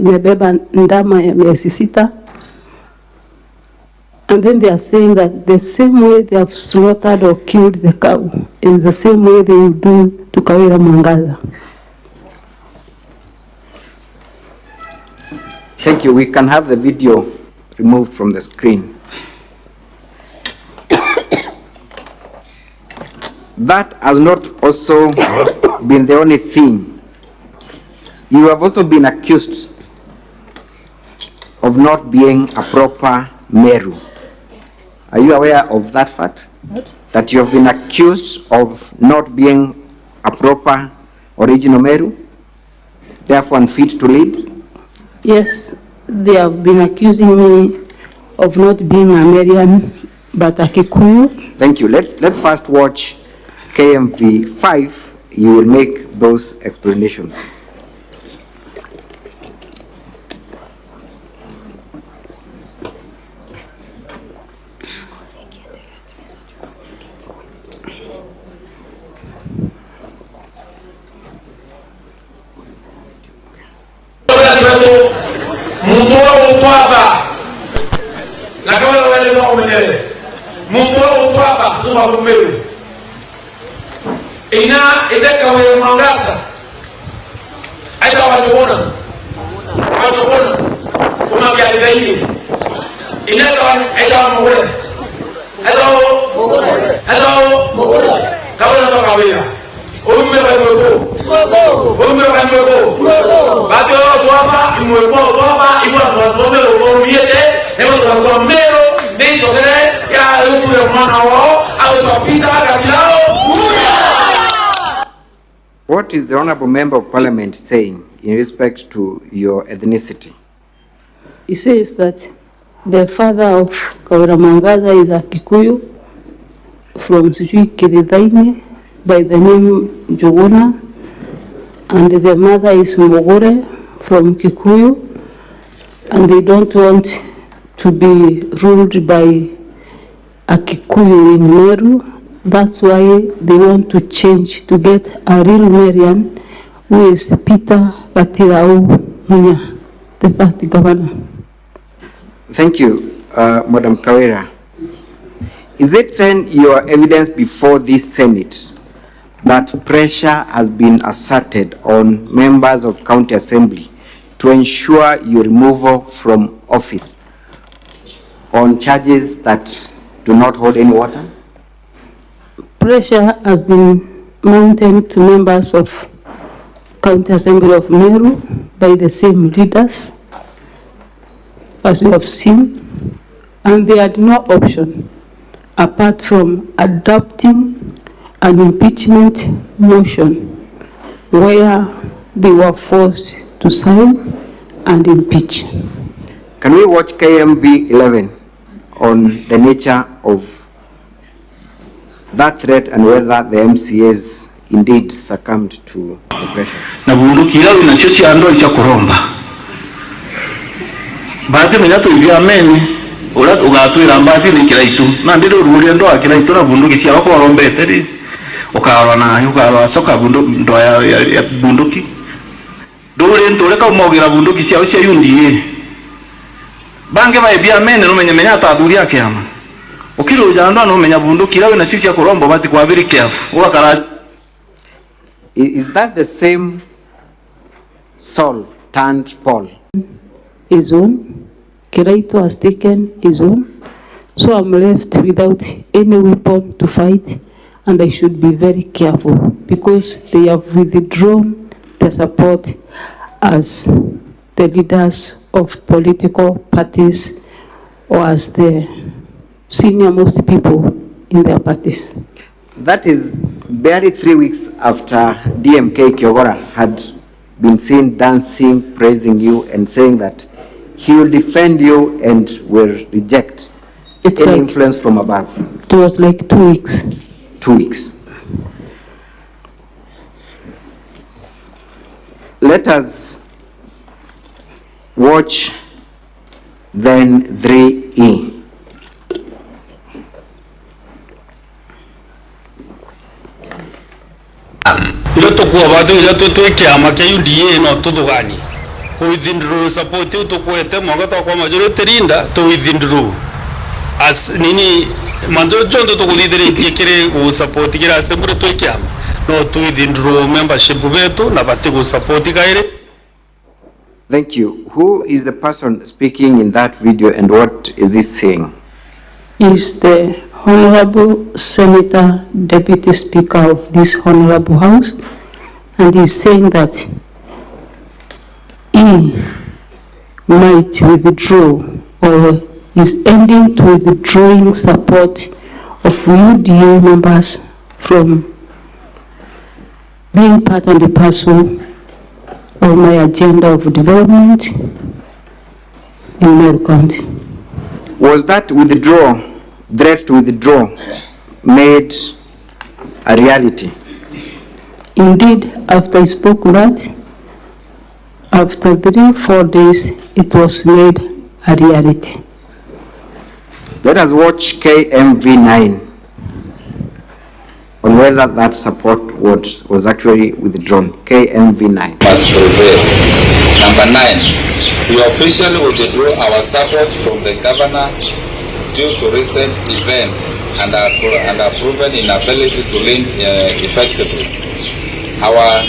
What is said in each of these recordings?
imebeba ndama ya miezi 6. And then they are saying that the same way they have slaughtered or killed the cow is the same way they will do to Kawira Mwangaza. Thank you. We can have the video removed from the screen. That has not also been the only thing. You have also been accused of not being a proper Meru. Are you aware of that fact? What? That you have been accused of not being a proper original Meru, therefore unfit to lead? Yes, they have been accusing me of not being a Merian, but a Kikuyu. Thank you. Let's first watch KMV 5. You will make those explanations. Ina ideka wa Mwangaza aida wajiona kuna vya zaidi ina aida Mugure hello Kawira ndo Kawira umme wa Meru bato tuapa imweko tuapa imwa tuome umiete hebu tuapa Meru ni sokere ya ume mwana wao au tupita kabilao. What is the Honorable Member of Parliament saying in respect to your ethnicity? He says that the father of Kawira Mwangaza is a Kikuyu from Kirithaini by the name Jogona, and the mother is Mugure from Kikuyu, and they don't want to be ruled by a Kikuyu in Meru. That's why they want to change to get a real Merian, who is Peter Katirau Munya, the first governor. Thank you, Madam Kawira. Is it then your evidence before this Senate that pressure has been asserted on members of County Assembly to ensure your removal from office on charges that do not hold any water? Pressure has been mounted to members of County Assembly of Meru by the same leaders, as we have seen, and they had no option apart from adopting an impeachment motion where they were forced to sign and impeach. Can we watch KMV 11 on the nature of that threat and whether the MCAs indeed succumbed to the pressure? Na bunduki yao inachochea ando cha kuromba. Baadhi menya tu ibia meni ola ugatwira mbasi ni kiraitu. Na ndiro ruri ndo akiraitu na bunduki cia ko rombete ri. Ukarwa na ukarwa soka ndo ya bunduki. Dore ntore ka umogira bunduki cia cia yundie. Bange ba ibia meni no menya ta athuri ake ama. Okiro jando no menya bunduki lawe na sisi ya kuromba bati kwa very careful. Wakara. Is that the same Saul turned Paul? His own. Kiraito has taken his own. So I'm left without any weapon to fight, and I should be very careful because they have withdrawn their support as the leaders of political parties or as the senior most people in their parties. That is barely 3 weeks after DMK Kiogora had been seen dancing, praising you and saying that he will defend you and will reject any influence from above. It was like 2 weeks. 2 weeks. Let us watch then 3E. Ilo tokuwa watu ilo tutuikia makia UDA no tudugani. withdraw support to kwete mwaka kwa majority linda to withdraw as nini manjo chondo to kuliderate kire ku support kira assembly to kyama no to withdraw membership beto na bate ku support kaire. Thank you. Who is the person speaking in that video and what is he saying? Is the Honorable Senator, Deputy Speaker of this Honorable House, and he's saying that he might withdraw or is ending to withdrawing support of UDA members from being part and parcel of my agenda of development in Meru County. Was that withdrawal, threat to withdraw, made a reality? Indeed, after I spoke that, after 3-4 days, it was made a reality. Let us watch KMV9 on whether that support was actually withdrawn. KMV9. Must prevail. Number 9, we officially withdraw our support from the governor due to recent events and our proven inability to lead effectively. Our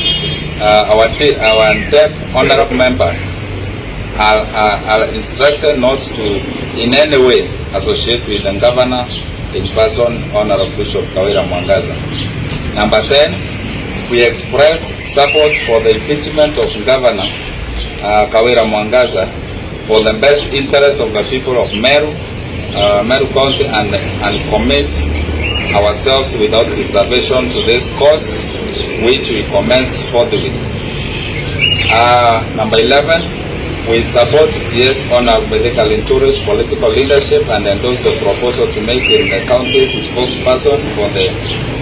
deaf honorable members are instructed not to in any way associate with the governor in person, Honorable Bishop Kawira Mwangaza. Number 10, we express support for the impeachment of Governor Kawira Mwangaza for the best interest of the people of Meru County and commit ourselves without reservation to this cause, which we commence forthwith. Number 11, we support CS Honorable Medical and Tourist political leadership and endorse the proposal to make him the county's spokesperson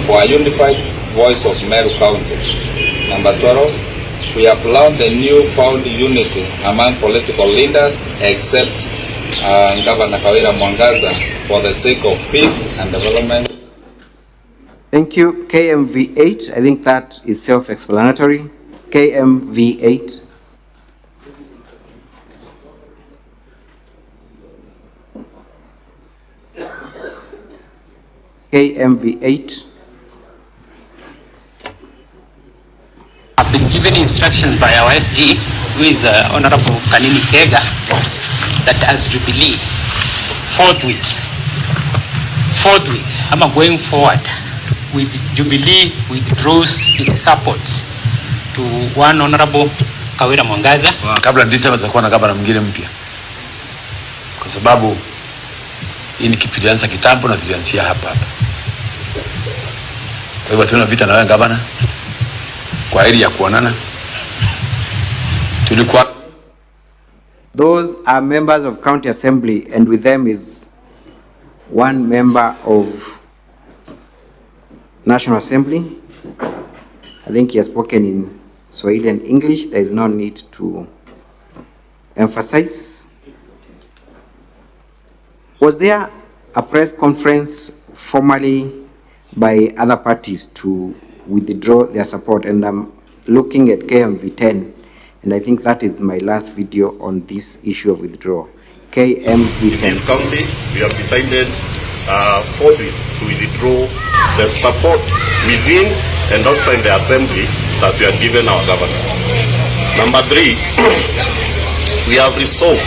for a unified voice of Meru County. Number 12, we applaud the newfound unity among political leaders except Governor Kawira Mwangaza for the sake of peace and development. Thank you. KMV8, I think that is self-explanatory. KMV8. KMV8. I've been given instructions by our SG, who is Honorable Kanini Kega, that as Jubilee, forthwith, I'm going forward with Jubilee withdraws its support to one Honorable Kawira Mwangaza. Kabla Disemba tutakuwa na gavana mwingine mpya, kwa sababu hii ni kitu tulianza kitambo na tulianzia hapa. Kwa hivyo tuna vita na wewe gavana kwa ajili ya kuonana. Tulikuwa Those are members of County Assembly, and with them is one member of National Assembly. I think he has spoken in Swahili and English. There is no need to emphasize. Was there a press conference formally by other parties to withdraw their support? And I'm looking at KMV10, and I think that is my last video on this issue of withdrawal. KMV10. In this county, we have decided forthwith to withdraw the support within and outside the assembly that we have given our governor. Number 3, we have resolved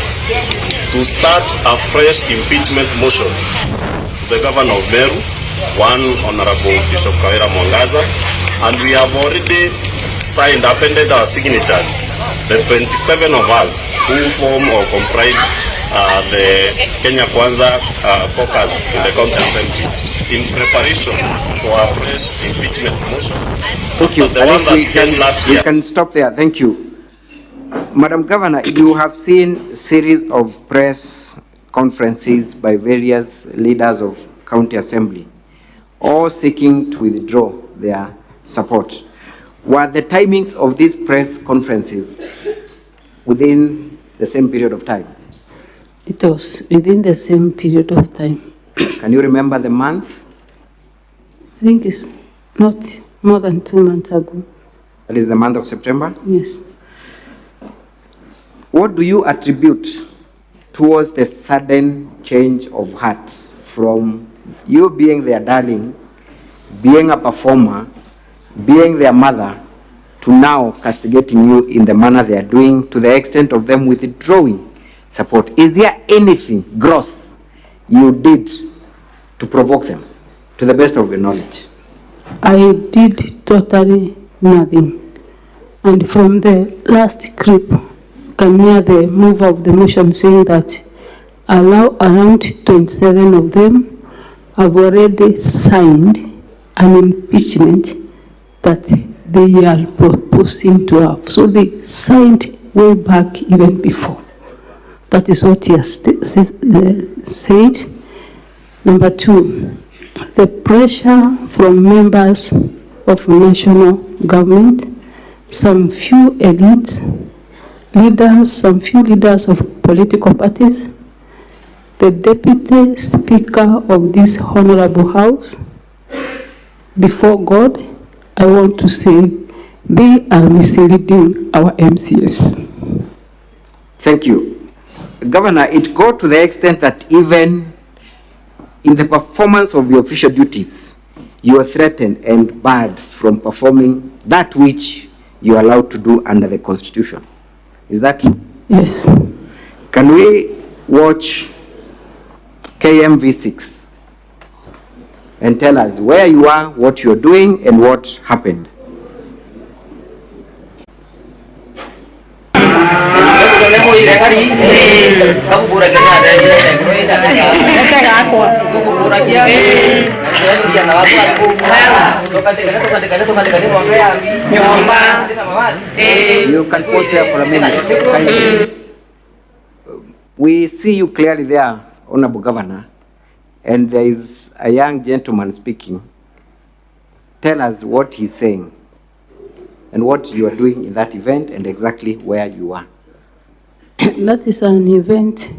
to start a fresh impeachment motion to the governor of Meru, one Honorable Bishop Kawira Mwangaza, and we have already signed, appended our signatures, the 27 of us who form or comprise the Kenya Kwanza caucus in the county assembly in preparation for a fresh impeachment motion. Thank you. The one that came last year. We can stop there. Thank you. Madam Governor, you have seen series of press conferences by various leaders of county assembly, all seeking to withdraw their support. Were the timings of these press conferences within the same period of time? It was within the same period of time. Can you remember the month? I think it's not more than 2 months ago. That is the month of September? Yes. what do you attribute towards the sudden change of heart from you being their darling, being a performer, being their mother, to now castigating you in the manner they are doing, to the extent of them withdrawing support? Is there anything gross you did to provoke them, to the best of your knowledge? I did totally nothing. And from the last clip, you can hear the mover of the motion saying that around 27 of them have already signed an impeachment that they are proposing to have. So they signed way back even before. That is what he has said. Number two, the pressure from members of national government, some few elites, leaders, some few leaders of political parties, the deputy speaker of this honorable house, before God, I want to say they are misleading our MCS. Thank you. Governor, it goes to the extent that even in the performance of your official duties, you are threatened and barred from performing that which you are allowed to do under the Constitution. Is that true? Yes. Can we watch KMV6 and tell us where you are, what you're doing, and what happened? You can pause there for a minute. We see you clearly there, Honorable Governor, and there is a young gentleman speaking. Tell us what he's saying and what you are doing in that event and exactly where you are. That is an event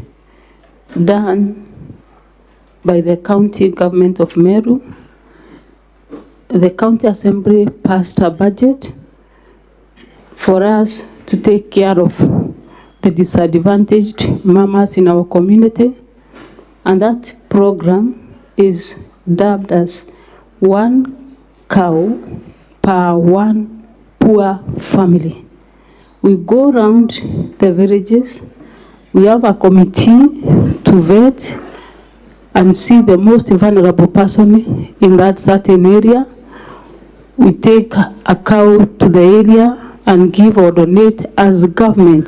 done by the county government of Meru. The county assembly passed a budget for us to take care of the disadvantaged mamas in our community, and that program is dubbed as 1 cow per 1 poor family. We go around the villages, we have a committee to vet and see the most vulnerable person in that certain area. We take a cow to the area and give or donate as government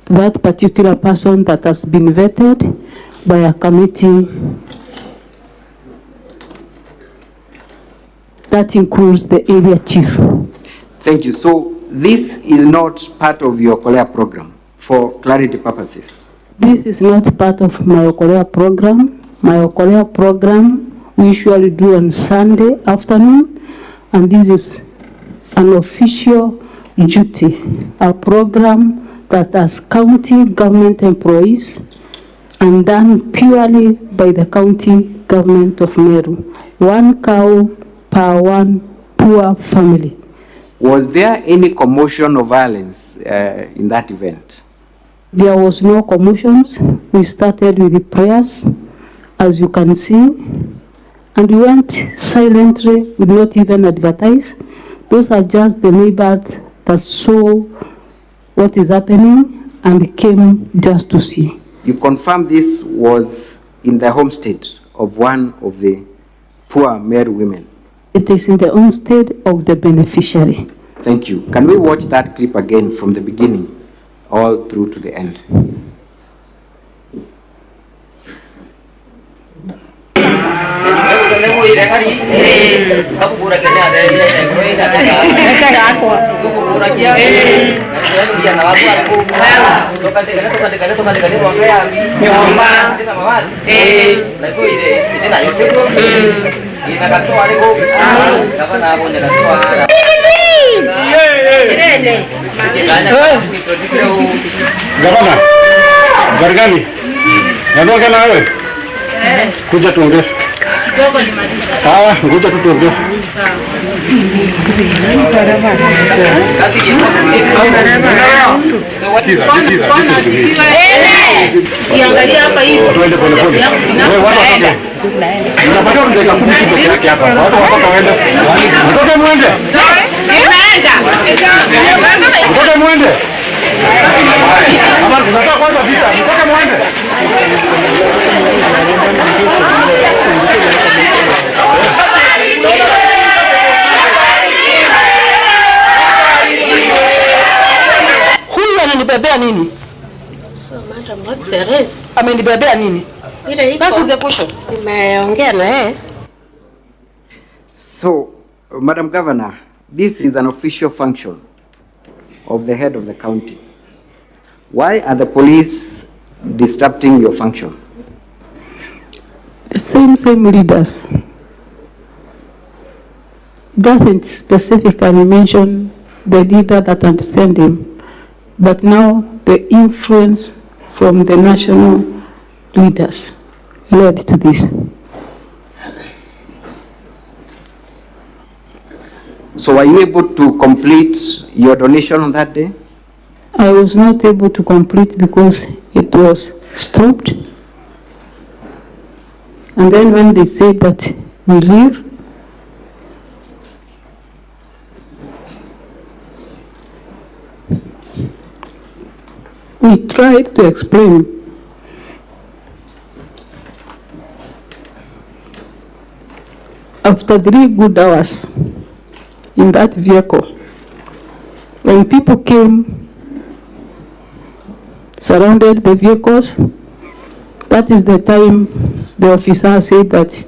to that particular person that has been vetted by a committee that includes the area chief. Thank you. So this is not part of your Kolea program, for clarity purposes? This is not part of my Kolea program. My Kolea program we usually do on Sunday afternoon, and this is an official duty, a program that has county government employees and done purely by the county government of Meru. 1 cow per 1 poor family. Was there any commotion or violence in that event? There was no commotions. We started with the prayers, as you can see, and we went silently, we did not even advertise. Those are just the neighbors that saw what is happening and came just to see. You confirm this was in the homestead of one of the poor Meru women? It is in the homestead of the beneficiary. Thank you. Can we watch that clip again from the beginning all through to the end? Gavana, Zargani, nazoka nawe? Kuja tuongee. Kuja tuongee. Huyu ananibebea nini? So madam, what there is? Amenibebea nini? That is the question. Nimeongea na yeye. So, Madam Governor, this is an official function of the head of the county. Why are the police disrupting your function? The same leaders. It doesn't specifically mention the leader that had sent him, but now the influence from the national leaders led to this. So were you able to complete your donation on that day? I was not able to complete because it was stopped. And then when they said that we leave, we tried to explain. After 3 good hours in that vehicle, when people came, surrounded the vehicles, that is the time the officer said that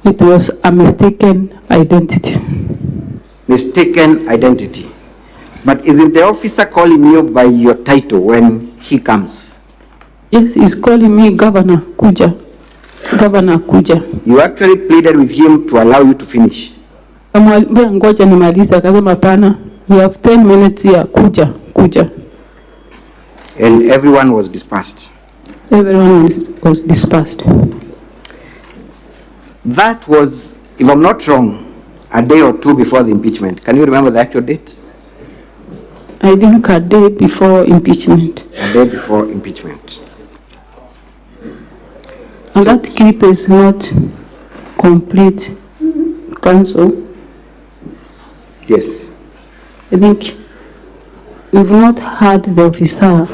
it was a mistaken identity. Mistaken identity. But isn't the officer calling you by your title when he comes? Yes, he's calling me Governor Kuja. Governor Kuja. You actually pleaded with him to allow you to finish. Ngoja nimaliza, akasema pana, you have 10 minutes here, Kuja. And everyone was dispersed. Everyone was dispersed. That was, if I'm not wrong, a day or two before the impeachment. Can you remember the actual date? I think a day before impeachment. A day before impeachment. And that clip is not complete, counsel. Yes. I think we've not heard the officer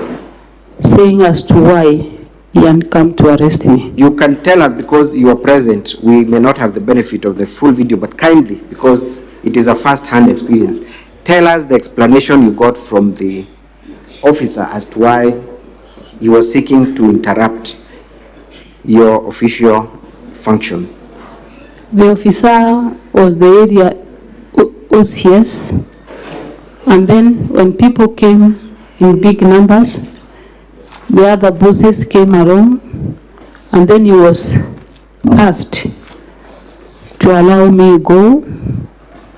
saying as to why he had come to arrest me. You can tell us, because you are present. We may not have the benefit of the full video, but kindly, because it is a first-hand experience, tell us the explanation you got from the officer as to why he was seeking to interrupt your official function. The officer was the area OCS, and then when people came in big numbers, the other bosses came around, and then he was asked to allow me go,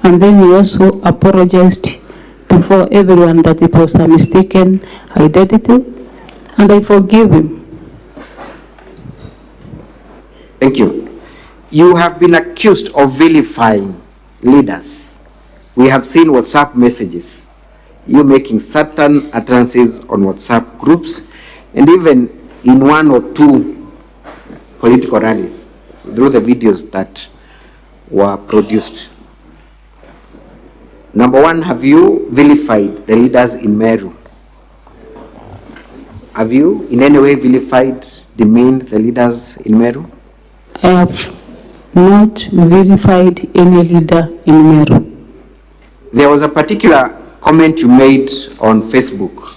and then he also apologized before everyone that it was a mistaken identity, and I forgive him. Thank you. You have been accused of vilifying leaders. We have seen WhatsApp messages, you making certain utterances on WhatsApp groups, and even in 1 or 2 political rallies, through the videos that were produced. Number one, have you vilified the leaders in Meru? Have you in any way vilified, demeaned the leaders in Meru? I have not vilified any leader in Meru. There was a particular comment you made on Facebook,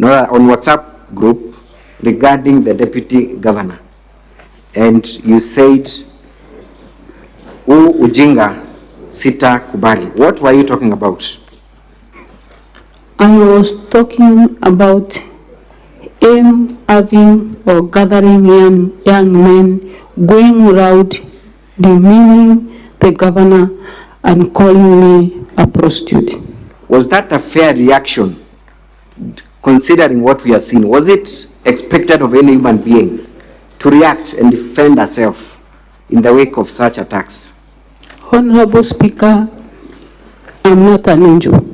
on WhatsApp group, regarding the deputy governor. And you said, ujinga sita kubali. What were you talking about? I was talking about him having or gathering young men, going around demeaning the governor and calling me a prostitute. Was that a fair reaction, considering what we have seen? Was it expected of any human being to react and defend herself in the wake of such attacks? Honorable Speaker, I'm not an angel.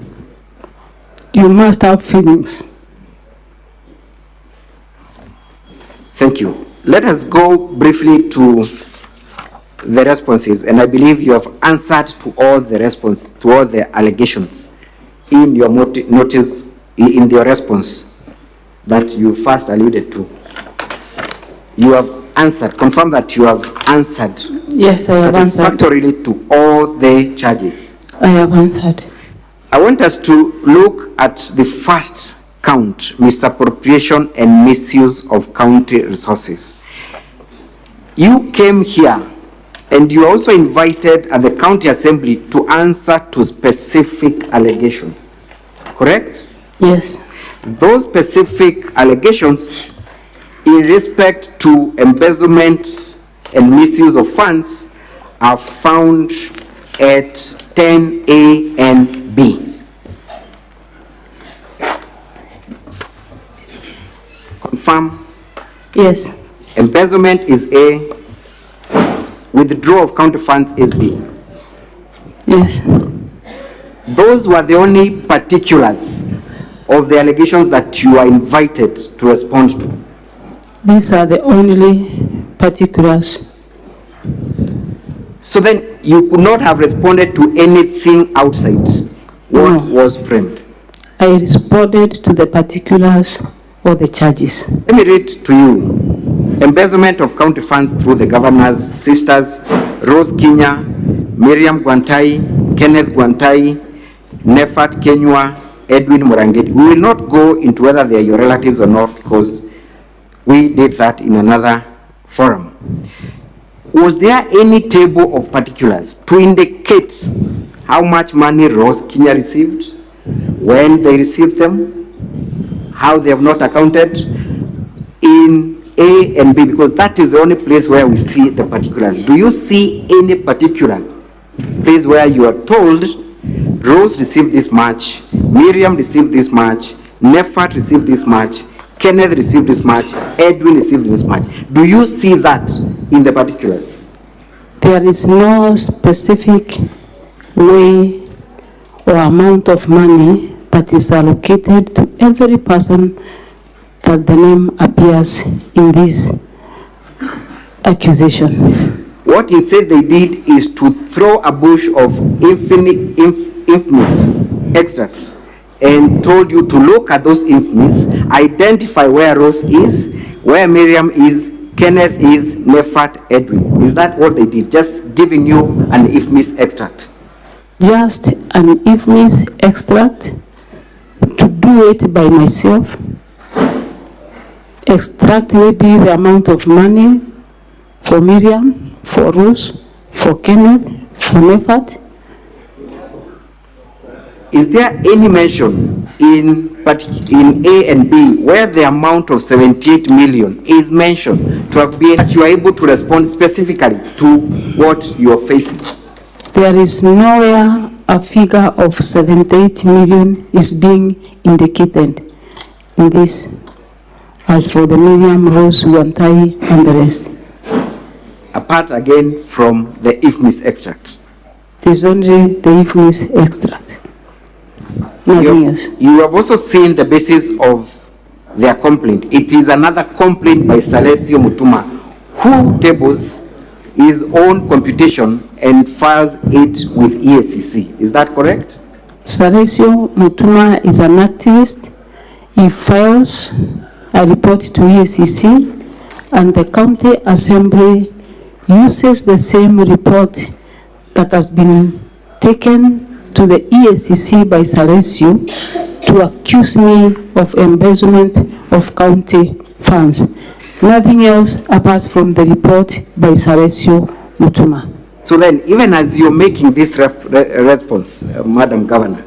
You must have feelings. Thank you. Let us go briefly to the responses, and I believe you have answered to all the allegations in your notice, in your response that you first alluded to. You have answered, confirm that you have answered. Yes, I have answered. Satisfactorily to all the charges. I have answered. I want us to look at the first count, misappropriation and misuse of county resources. You came here and you also invited at the county assembly to answer to specific allegations, correct? Yes. Those specific allegations in respect to embezzlement and misuse of funds are found at 10A and B. Confirm? Yes. Embezzlement is A, withdrawal of county funds is B. Yes. Those were the only particulars of the allegations that you are invited to respond to. These are the only particulars. So then you could not have responded to anything outside what was framed. I responded to the particulars or the charges. Let me read to you. Embezzlement of county funds through the governor's sisters, Rose Kinya, Miriam Gwantai, Kenneth Gwantai, Nefat Kenywa, Edwin Morangeti. We will not go into whether they are your relatives or not because we did that in another forum. Was there any table of particulars to indicate how much money Rose Kinya received, when they received them, how they have not accounted in A and B, because that is the only place where we see the particulars. Do you see any particular place where you are told Rose received this much, Miriam received this much, Nefat received this much, Kenneth received this much, Edwin received this much? Do you see that in the particulars? There is no specific way or amount of money that is allocated to every person that the name appears in this accusation. What instead they did is to throw a bush of infamous extracts and told you to look at those infamous, identify where Rose is, where Miriam is, Kenneth is, Nefat, Edwin. Is that what they did? Just giving you an infamous extract? Just an infamous extract, to do it by myself, extract maybe the amount of money for Miriam, for Rose, for Kenneth, for Nefat. Is there any mention in A and B where the amount of 78 million is mentioned to have been, that you are able to respond specifically to what you are facing? There is nowhere a figure of 78 million is being indicated in this, as for the Miriam, Rose, Wantai, and the rest. Apart again from the infamous extract. It is only the infamous extract. Nothing else. You have also seen the basis of their complaint. It is another complaint by Salesio Mutuma, who tables his own computation and files it with EACC. Is that correct? Salesio Mutuma is an activist. He files a report to EACC, and the county assembly uses the same report that has been taken to the EACC by Salesio to accuse me of embezzlement of county funds. Nothing else apart from the report by Salesio Mutuma. So then, even as you're making this response, Madam Governor,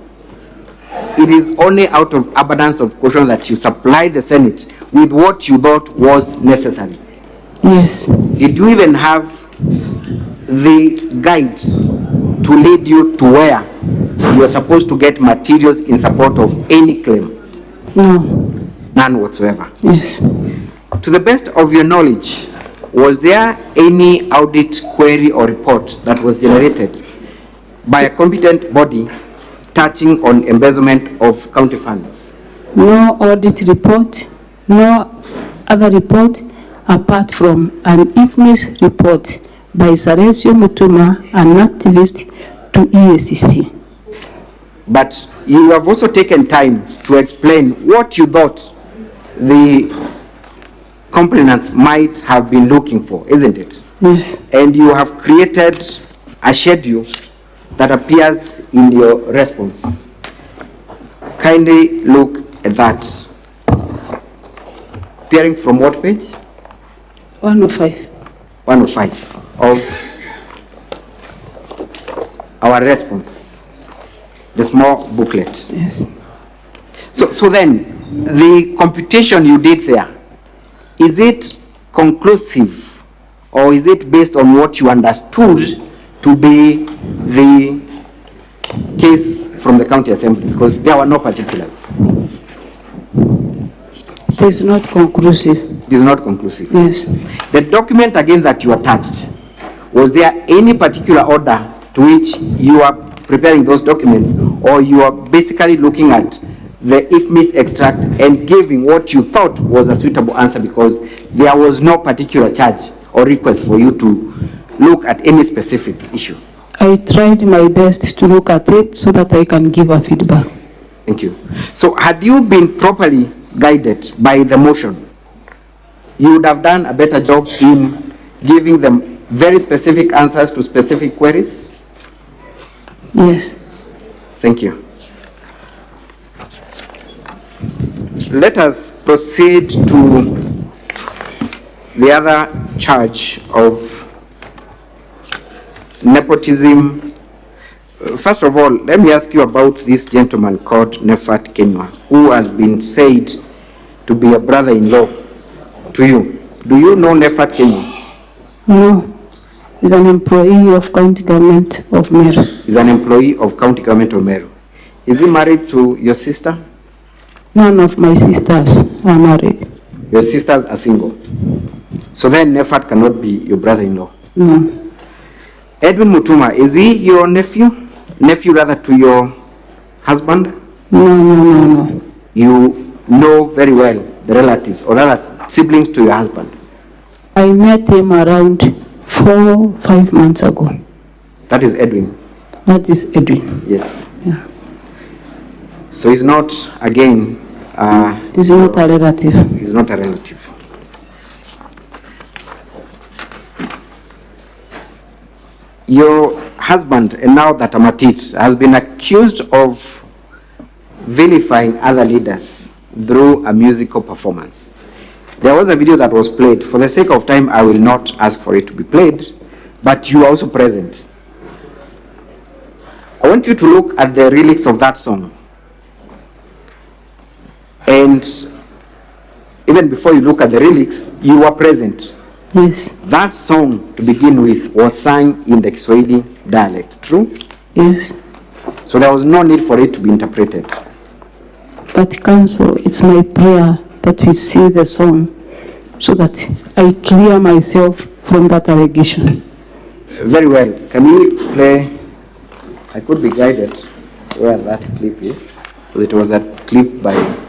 it is only out of abundance of caution that you supply the Senate with what you thought was necessary. Yes. Did you even have the guide to lead you to where you are supposed to get materials in support of any claim? No. None whatsoever? Yes. To the best of your knowledge, was there any audit query or report that was generated by a competent body touching on embezzlement of county funds? No audit report, no other report apart from an infamous report by Saresio Mutuma, an activist, to EACC. But you have also taken time to explain what you thought the complainants might have been looking for, isn't it? Yes. And you have created a schedule that appears in your response. Kindly look at that. Appearing from what page? 105. 105 of our response, the small booklet. Yes. So then, the computation you did there, is it conclusive or is it based on what you understood to be the case from the county assembly? Because there were no particulars. It is not conclusive. It is not conclusive. Yes. The document again that you attached, was there any particular order to which you are preparing those documents, or you are basically looking at the IFMIS extract and giving what you thought was a suitable answer because there was no particular charge or request for you to look at any specific issue? I tried my best to look at it so that I can give a feedback. Thank you. So had you been properly guided by the motion, you would have done a better job in giving them very specific answers to specific queries? Yes. Thank you. Let us proceed to the other charge of nepotism. First of all, let me ask you about this gentleman called Nefat Kenywa, who has been said to be a brother-in-law to you. Do you know Nefat Kenywa? No. He's an employee of county government of Meru. He's an employee of county government of Meru. Is he married to your sister? None of my sisters are married. Your sisters are single. So then Nefat cannot be your brother-in-law? No. Edwin Mutuma, is he your nephew? Nephew rather to your husband? No. You know very well the relatives or rather siblings to your husband? I met him around 4-5 months ago. That is Edwin? That is Edwin. Yes. Yeah. So he's not, again... he's not a relative. He's not a relative. Your husband, and now that Amatit, has been accused of vilifying other leaders through a musical performance. There was a video that was played. For the sake of time, I will not ask for it to be played, but you are also present. I want you to look at the lyrics of that song. And even before you look at the lyrics, you were present. Yes. That song, to begin with, was sung in the Kiswahili dialect, true? Yes. So there was no need for it to be interpreted. But Council, it's my prayer that we see the song so that I clear myself from that allegation. Very well. Can we play? I could be guided where that clip is. It was a clip by...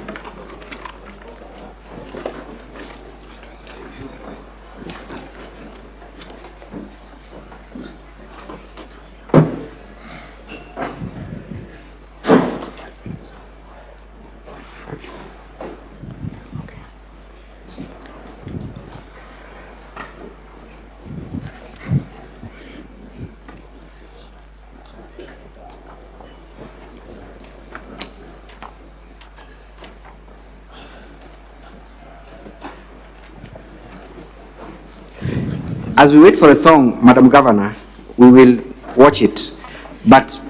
As we wait for the song, Madam Governor, we will watch it. But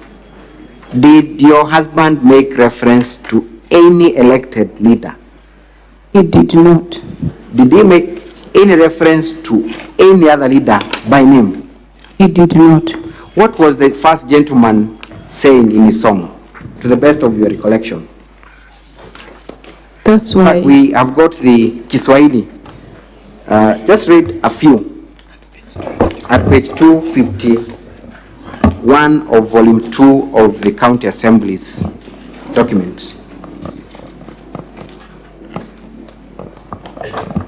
did your husband make reference to any elected leader? He did not. Did he make any reference to any other leader by name? He did not. What was the first gentleman saying in his song, to the best of your recollection? That's why... We have got the Kiswahili. Just read a few. At page 250. 1 of volume 2 of the County Assembly's document.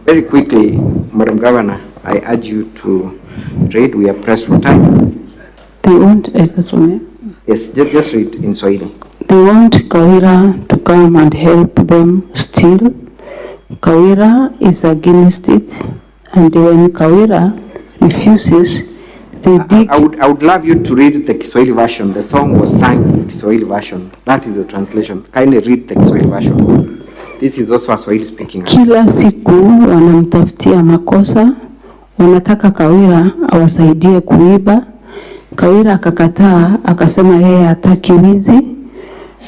Very quickly, Madam Governor, I urge you to read. We are pressed for time. They want, is that one? Yes, just read in Swahili. They want Kawira to come and help them steal. Kawira is against it, and when Kawira refuses, they dig. I would love you to read the Kiswahili version. The song was sung in Kiswahili version. That is the translation. Kindly read the Kiswahili version. This is also a Swahili speaking. Kila siku wanamtafutia makosa, wanataka Kawira awasaidie kuiba. Kawira akakataa, akasema yeye hataki wizi.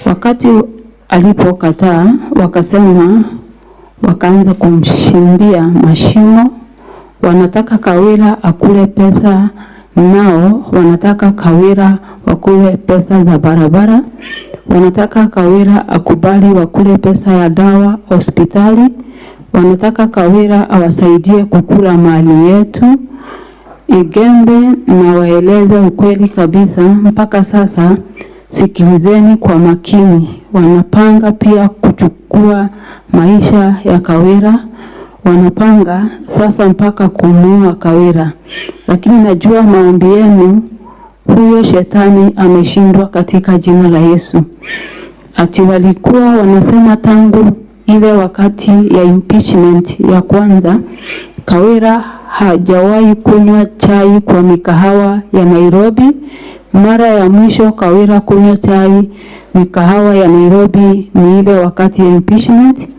Wakati alipokataa, wakasema, wakaanza kumshimbia mashimo. Wanataka Kawira akule pesa, nao wanataka Kawira wakule pesa za barabara. Wanataka Kawira akubali wakule pesa ya dawa hospitali. Wanataka Kawira awasaidie kukula mali yetu. Igembe na waeleze ukweli kabisa. Mpaka sasa, sikilizeni kwa makini. Wanapanga pia kuchukua maisha ya Kawira. Wanapanga sasa mpaka kumuua Kawira. Lakini najua maombi yenu, huyo shetani ameshindwa katika jina la Yesu. Ati walikuwa wanasema tangu ile wakati ya impeachment ya kwanza, Kawira hajawahi kunywa chai kwa mikahawa ya Nairobi. Mara ya mwisho Kawira kunywa chai mikahawa ya Nairobi ni ile wakati ya impeachment.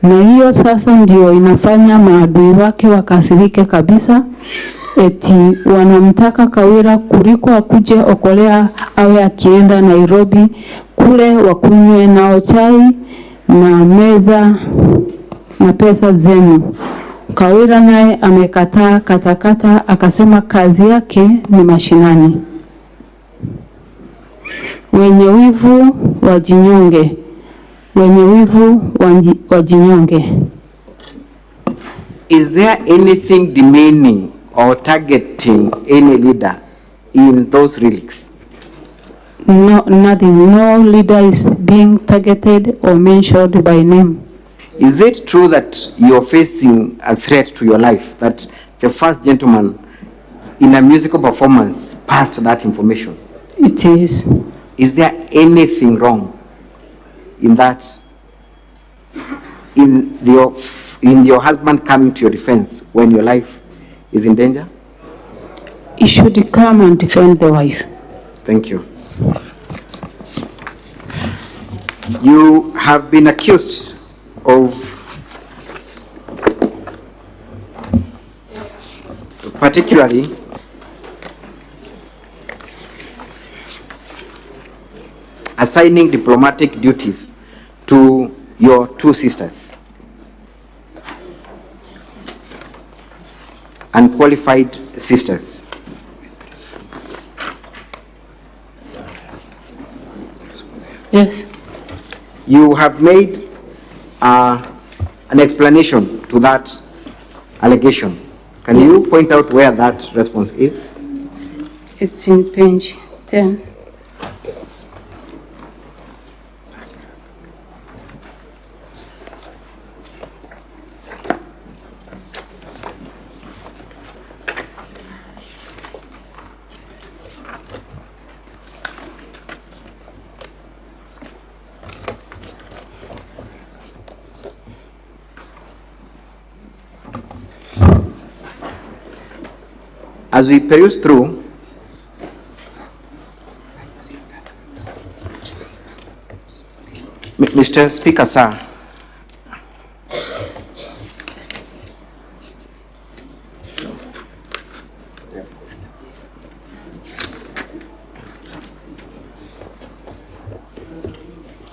Na hiyo sasa ndio inafanya maadui wake wakasirike kabisa. Eti wanamtaka Kawira kuliko akuje okolea awe akienda Nairobi kule wakunywe nao chai na meza na pesa zenu. Kawira naye amekataa katakata, akasema kazi yake ni mashinani. Wenye wivu wajinyonge. Wenye wivu wajinyonge. Is there anything demeaning or targeting any leader in those lyrics? No, nothing. No leader is being targeted or mentioned by name. Is it true that you're facing a threat to your life, that the first gentleman in a musical performance passed that information? It is. Is there anything wrong in that? In your husband coming to your defense when your life is in danger? He should come and defend the wife. Thank you. You have been accused of particularly assigning diplomatic duties to your two sisters, unqualified sisters. Yes. You have made an explanation to that allegation. Can you point out where that response is? It's in page 10. As we peruse through, Mr. Speaker, sir,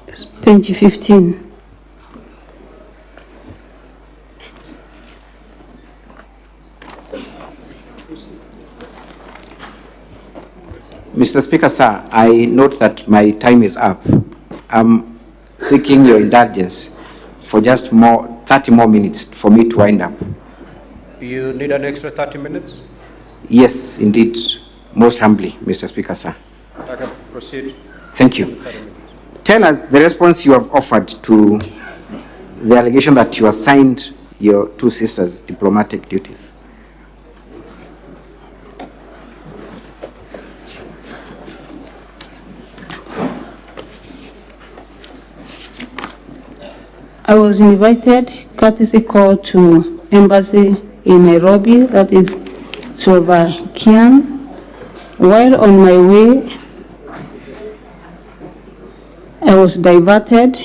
It's page 15. Mr. Speaker, sir, I note that my time is up. I'm seeking your indulgence for just 30 more minutes for me to wind up. You need an extra 30 minutes? Yes, indeed. Most humbly, Mr. Speaker, sir. Proceed. Thank you. Tell us the response you have offered to the allegation that you assigned your two sisters diplomatic duties. I was invited, courtesy call to embassy in Nairobi, that is Slovakian. While on my way, I was diverted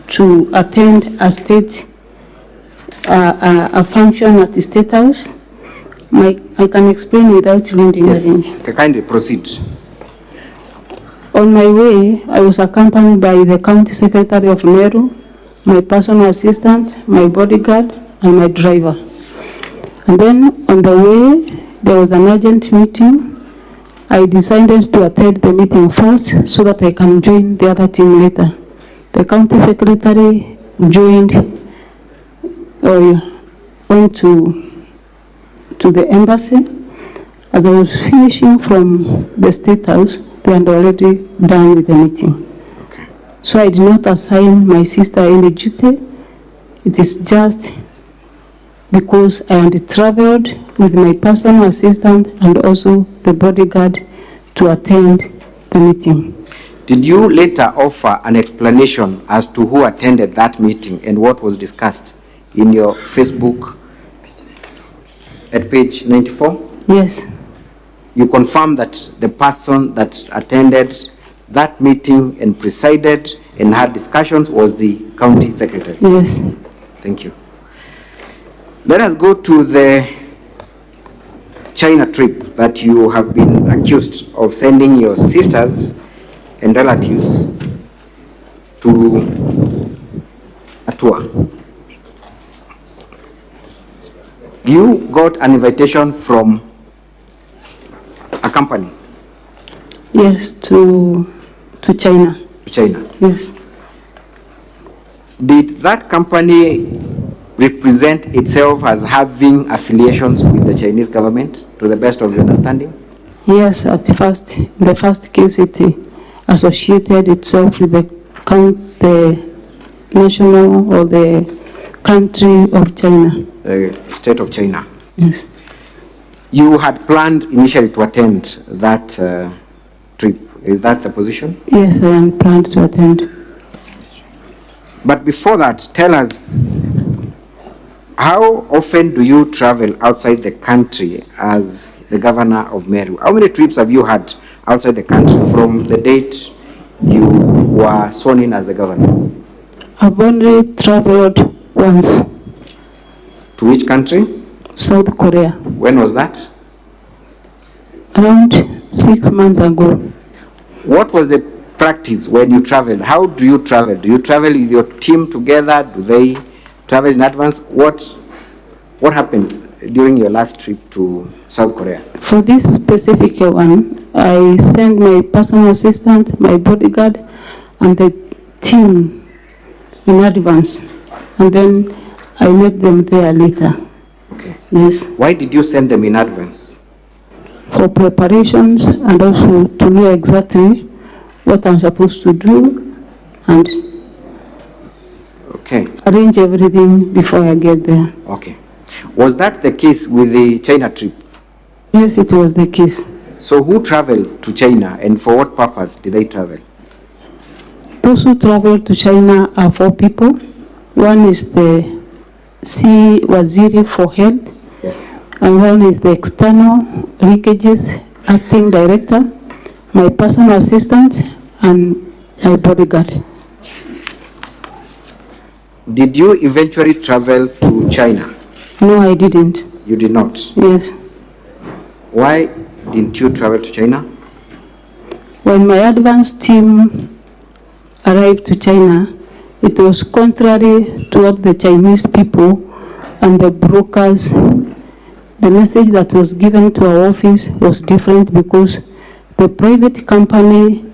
to attend a a function at the State House. I can explain without reading. Yes, kindly proceed. On my way, I was accompanied by the County Secretary of Meru, my personal assistant, my bodyguard, and my driver. And then on the way, there was an urgent meeting. I decided to attend the meeting first so that I can join the other team later. The County Secretary joined or went to the embassy. As I was finishing from the State House, they had already done with the meeting. Okay. So I did not assign my sister any duty. It is just because I had traveled with my personal assistant and also the bodyguard to attend the meeting. Did you later offer an explanation as to who attended that meeting and what was discussed in your Facebook at page 94? Yes. You confirm that the person that attended that meeting and presided and had discussions was the county secretary? Yes. Thank you. Let us go to the China trip that you have been accused of sending your sisters and relatives to a tour. You got an invitation from a company? Yes, to China. To China? Yes. Did that company represent itself as having affiliations with the Chinese government, to the best of your understanding? Yes, at first, in the first case, it associated itself with the national or the country of China. The state of China. Yes. You had planned initially to attend that trip. Is that the position? Yes, I am planned to attend. But before that, tell us, how often do you travel outside the country as the governor of Meru? How many trips have you had outside the country from the date you were sworn in as the governor? I've only traveled once. To which country? South Korea. When was that? Around 6 months ago. What was the practice when you traveled? How do you travel? Do you travel with your team together? Do they travel in advance? What happened during your last trip to South Korea? For this specific one, I sent my personal assistant, my bodyguard, and the team in advance. And then I met them there later. Okay. Yes. Why did you send them in advance? For preparations and also to know exactly what I'm supposed to do and arrange everything before I get there. Okay. Was that the case with the China trip? Yes, it was the case. So who traveled to China and for what purpose did they travel? Those who traveled to China are 4 people. One is the Waziri for Health. Yes. And one is the external leakages acting director, my personal assistant, and my bodyguard. Did you eventually travel to China? No, I didn't. You did not? Yes. Why didn't you travel to China? When my advance team arrived to China, it was contrary to what the Chinese people and the brokers. The message that was given to our office was different because the private company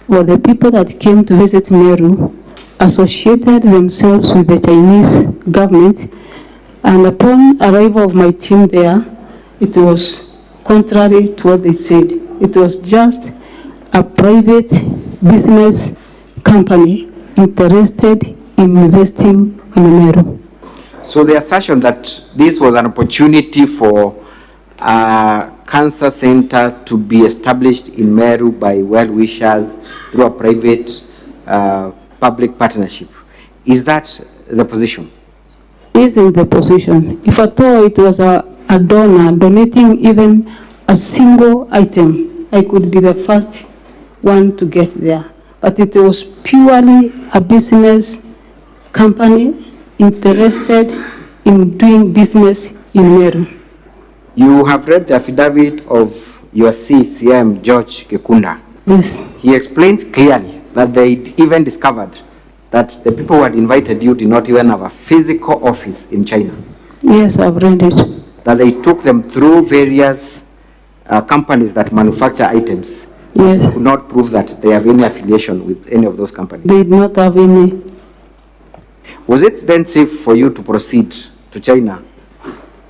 or the people that came to visit Meru associated themselves with the Chinese government, and upon arrival of my team there, it was contrary to what they said. It was just a private business company interested in investing in Meru. So the assertion that this was an opportunity for a cancer center to be established in Meru by well-wishers through a private public partnership, is that the position? Isn't the position. If at all it was a donor donating even a single item, I could be the first one to get there. But it was purely a business company interested in doing business in Meru. You have read the affidavit of your CCM, George Gekunda. Yes. He explains clearly that they even discovered that the people who had invited you did not even have a physical office in China. Yes, I've read it. That they took them through various companies that manufacture items. Yes. Could not prove that they have any affiliation with any of those companies. They did not have any. Was it then safe for you to proceed to China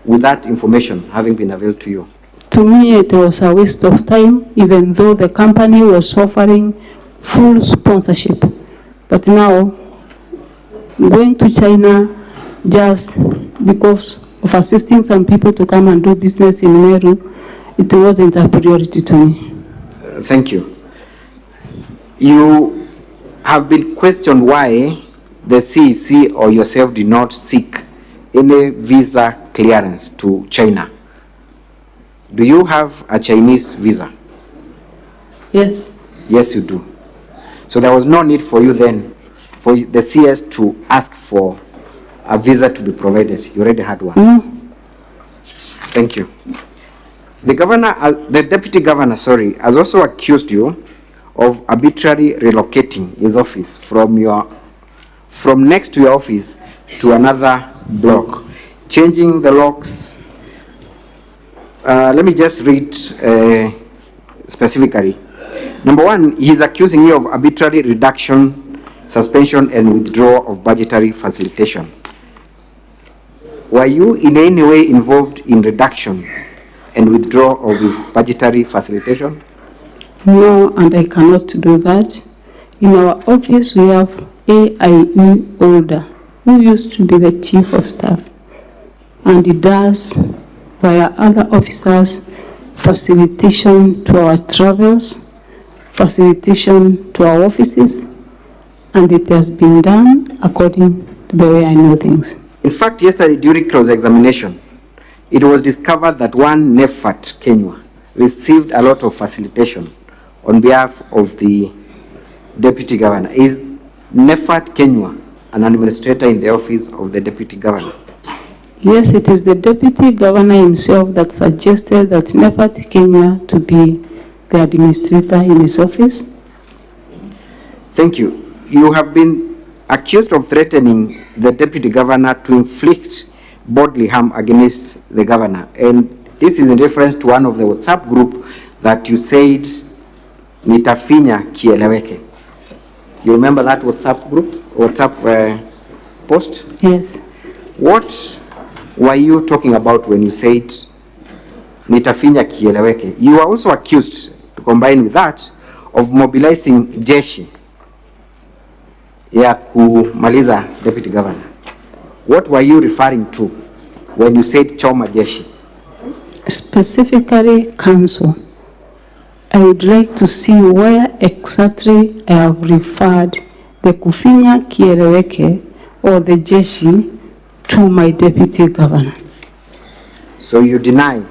with that information having been availed to you? To me, it was a waste of time, even though the company was offering full sponsorship. But now, going to China just because of assisting some people to come and do business in Meru, it wasn't a priority to me. Thank you. You have been questioned why the CEC or yourself did not seek any visa clearance to China. Do you have a Chinese visa? Yes. Yes, you do. So there was no need for you then, for the CS to ask for a visa to be provided. You already had one. Thank you. The governor, the deputy governor, has also accused you of arbitrarily relocating his office from next to your office to another block, changing the locks. Let me just read specifically. Number one, he's accusing you of arbitrary reduction, suspension, and withdrawal of budgetary facilitation. Were you in any way involved in reduction and withdrawal of his budgetary facilitation? No, and I cannot do that. In our office, we have AIE Older, who used to be the chief of staff, and he does, via other officers, facilitation to our travels, facilitation to our offices, and it has been done according to the way I know things. In fact, yesterday during cross-examination, it was discovered that one Nefat Kenya received a lot of facilitation on behalf of the deputy governor. Is Nefat Kenya an administrator in the office of the deputy governor? Yes, it is the deputy governor himself that suggested that Nefat Kenya to be the administrator in his office. Thank you. You have been accused of threatening the deputy governor to inflict bodily harm against the governor. And this is in reference to one of the WhatsApp group that you said, nitafinya kieleweke. You remember that WhatsApp group, WhatsApp post? Yes. What were you talking about when you said nitafinya kieleweke? You are also accused, to combine with that, of mobilizing jeshi ya kumaliza deputy governor. What were you referring to when you said choma jeshi? Specifically council. I would like to see where exactly I have referred the kufinya kieleweke or the jeshi to my deputy governor. So you deny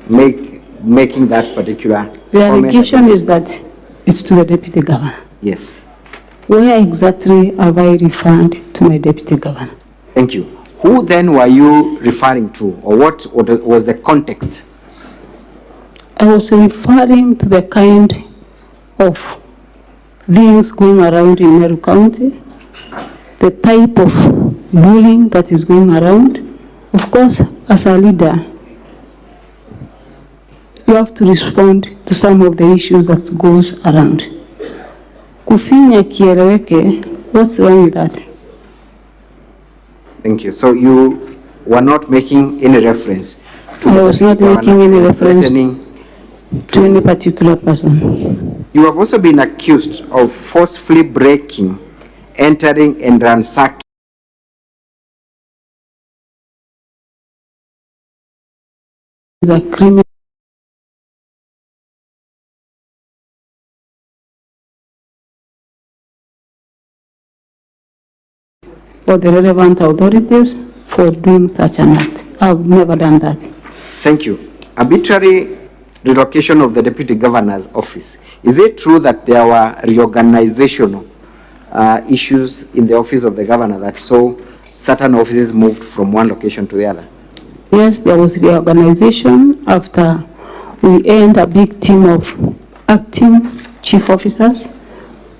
making that particular The allegation is that it's to the deputy governor. Yes. Where exactly have I referred to my deputy governor? Thank you. Who then were you referring to, or what was the context? I was referring to the kind of things going around in Meru County, the type of bullying that is going around. Of course, as a leader, you have to respond to some of the issues that goes around. Kufinya kieleweke, what's wrong with that? Thank you. So you were not making any reference to I was not making any reference. Threatening to any particular person. You have also been accused of forcefully breaking, entering, and ransacking The criminal for the relevant authorities for doing such an act. I've never done that. Thank you. Arbitrary relocation of the deputy governor's office. Is it true that there were reorganizational issues in the office of the governor that saw certain offices moved from one location to the other? Yes, there was reorganization after we earned a big team of acting chief officers.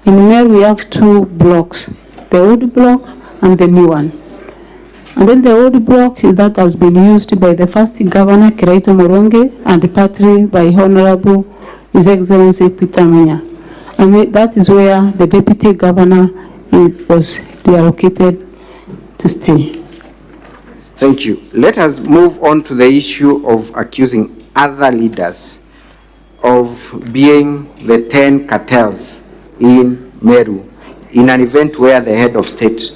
In Meru, we have 2 blocks, the old block and the new one. And then the old block that has been used by the first governor, Kiraito Moronge, and partly by Honorable His Excellency Peter Menya. And that is where the deputy governor was reallocated to stay. Thank you. Let us move on to the issue of accusing other leaders of being the 10 cartels in Meru in an event where the head of state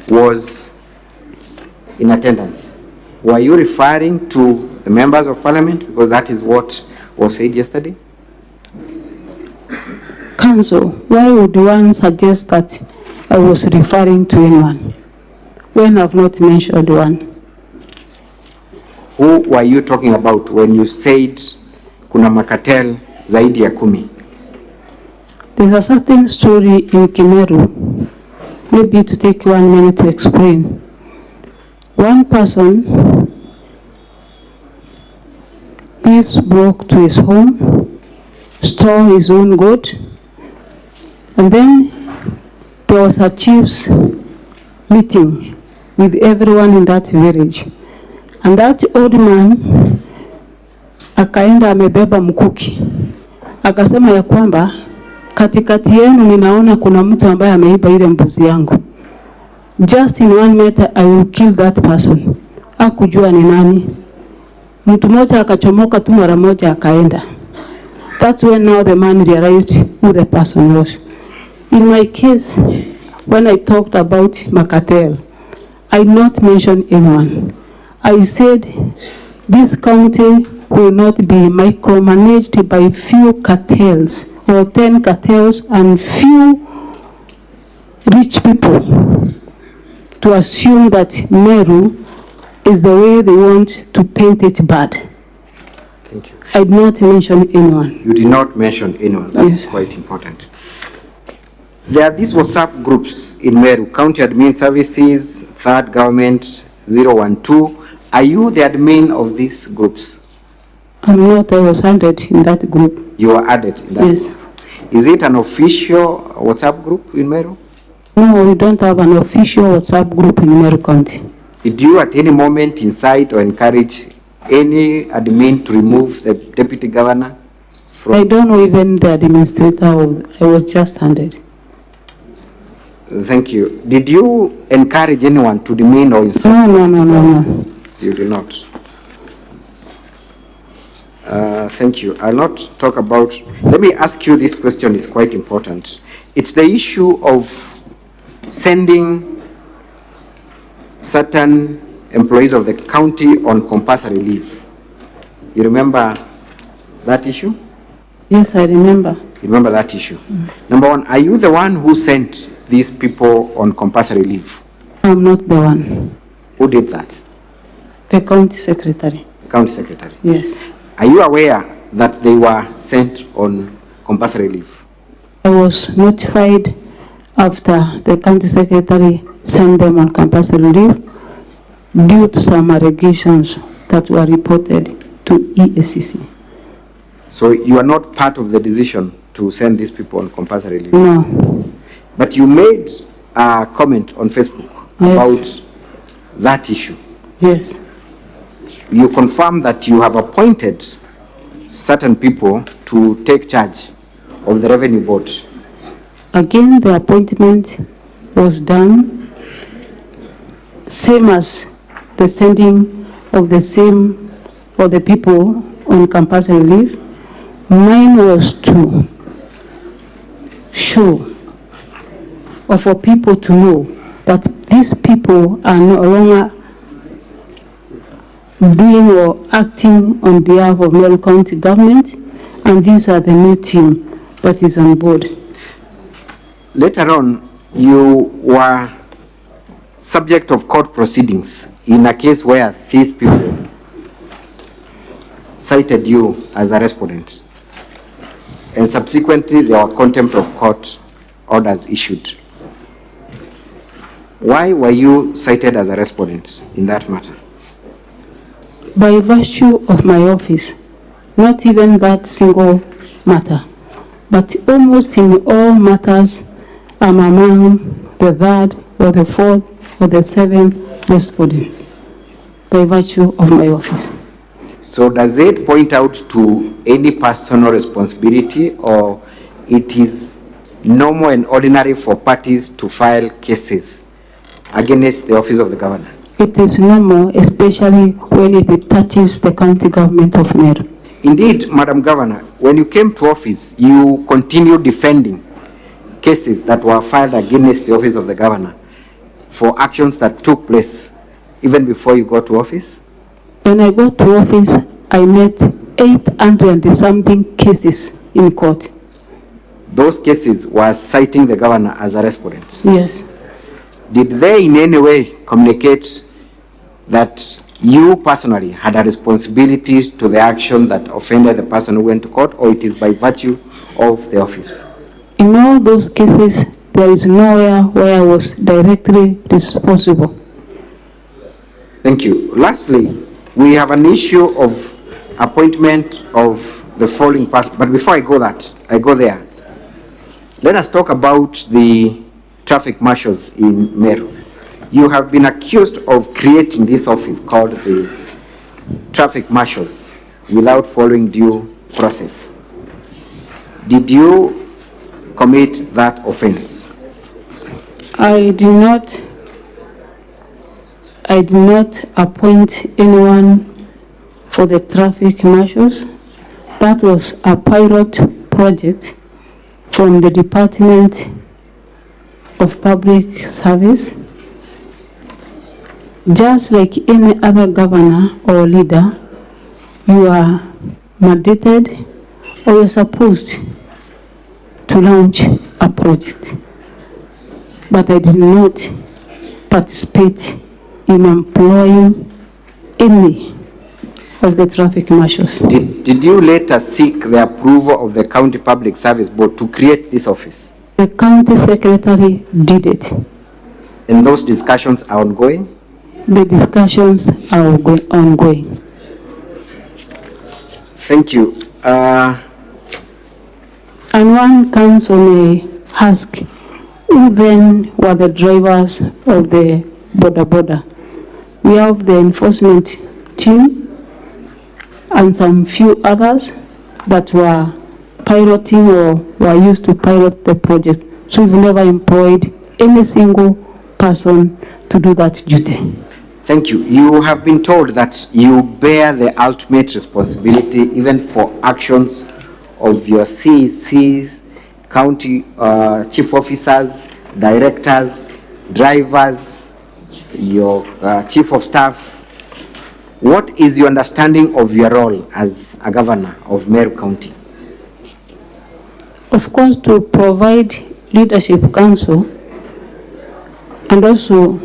was in attendance. Were you referring to the members of parliament? Because that is what was said yesterday. Council, why would one suggest that I was referring to anyone when I've not mentioned one? Who were you talking about when you said kuna makatel zaidi ya 10? There's a certain story in Meru, maybe to take 1 minute to explain. One person gives block to his home, store his own goat, and then there was a chief's meeting with everyone in that village. And that old man akaenda amebeba mkuki. Akasema ya kwamba katikati yenu ninaona kuna mtu ambaye ameiba ile mbuzi yangu. Just in 1 meter I will kill that person. Hakujua ni nani. Mtu mmoja akachomoka tu mara moja akaenda. That's when now the man realized who the person was. In my case, when I talked about Makatel, I not mention anyone. I said this county will not be micromanaged by few cartels or 10 cartels and few rich people to assume that Meru is the way they want to paint it bad. Thank you. I did not mention anyone. You did not mention anyone. That's Yes. quite important. There are these WhatsApp groups in Meru, County Admin Services, Third Government, 012. Are you the admin of these groups? I'm not, I was added in that group. You were added in that Yes. group. Is it an official WhatsApp group in Meru? No, we don't have an official WhatsApp group in Meru County. Did you at any moment incite or encourage any admin to remove the deputy governor from? I don't know even the administrator, I was just handed. Thank you. Did you encourage anyone to demean or insult? No. You did not. Thank you. I'll not talk about, let me ask you this question, it's quite important. It's the issue of sending certain employees of the county on compulsory leave. You remember that issue? Yes, I remember. You remember that issue? Number one, are you the one who sent these people on compulsory leave? I'm not the one. Who did that? The county secretary. County secretary. Yes. Are you aware that they were sent on compulsory leave? I was notified after the county secretary sent them on compulsory leave due to some allegations that were reported to EACC. So you are not part of the decision to send these people on compulsory leave? No. But you made a comment on Facebook about that issue. Yes. You confirm that you have appointed certain people to take charge of the revenue board. Again, the appointment was done same as the sending of the same or the people on compulsory leave. Mine was to show or for people to know that these people are no longer doing or acting on behalf of Meru County government, and these are the new team that is on board. Later on, you were subject of court proceedings in a case where these people cited you as a respondent, and subsequently there were contempt of court orders issued. Why were you cited as a respondent in that matter? By virtue of my office, not even that single matter, but almost in all matters, I'm among the third or the fourth or the seventh respondent by virtue of my office. So does it point out to any personal responsibility, or it is normal and ordinary for parties to file cases against the office of the governor? It is normal, especially when it touches the county government of Meru. Indeed, Madam Governor, when you came to office, you continued defending cases that were filed against the office of the governor for actions that took place even before you got to office? When I got to office, I met 800 and something cases in court. Those cases were citing the governor as a respondent? Yes. Did they in any way communicate that you personally had a responsibility to the action that offended the person who went to court, or it is by virtue of the office? In all those cases, there is nowhere where I was directly responsible. Thank you. Lastly, we have an issue of appointment of the following person. But before I go there, let us talk about the traffic marshals in Meru. You have been accused of creating this office called the traffic marshals without following due process. Did you commit that offense? I did not appoint anyone for the traffic marshals. That was a pilot project from the Department of Public Service. Just like any other governor or leader, you are mandated or you're supposed to launch a project. But I did not participate in employing any of the traffic marshals. Did you later seek the approval of the County Public Service Board to create this office? The county secretary did it. And those discussions are ongoing? The discussions are ongoing. Thank you. And one council may ask, who then were the drivers of the border? We have the enforcement team and some few others that were piloting or were used to pilot the project. So we've never employed any single person to do that duty. Thank you. You have been told that you bear the ultimate responsibility even for actions of your CECs, county chief officers, directors, drivers, your chief of staff. What is your understanding of your role as a governor of Meru County? Of course, to provide leadership counsel, and also,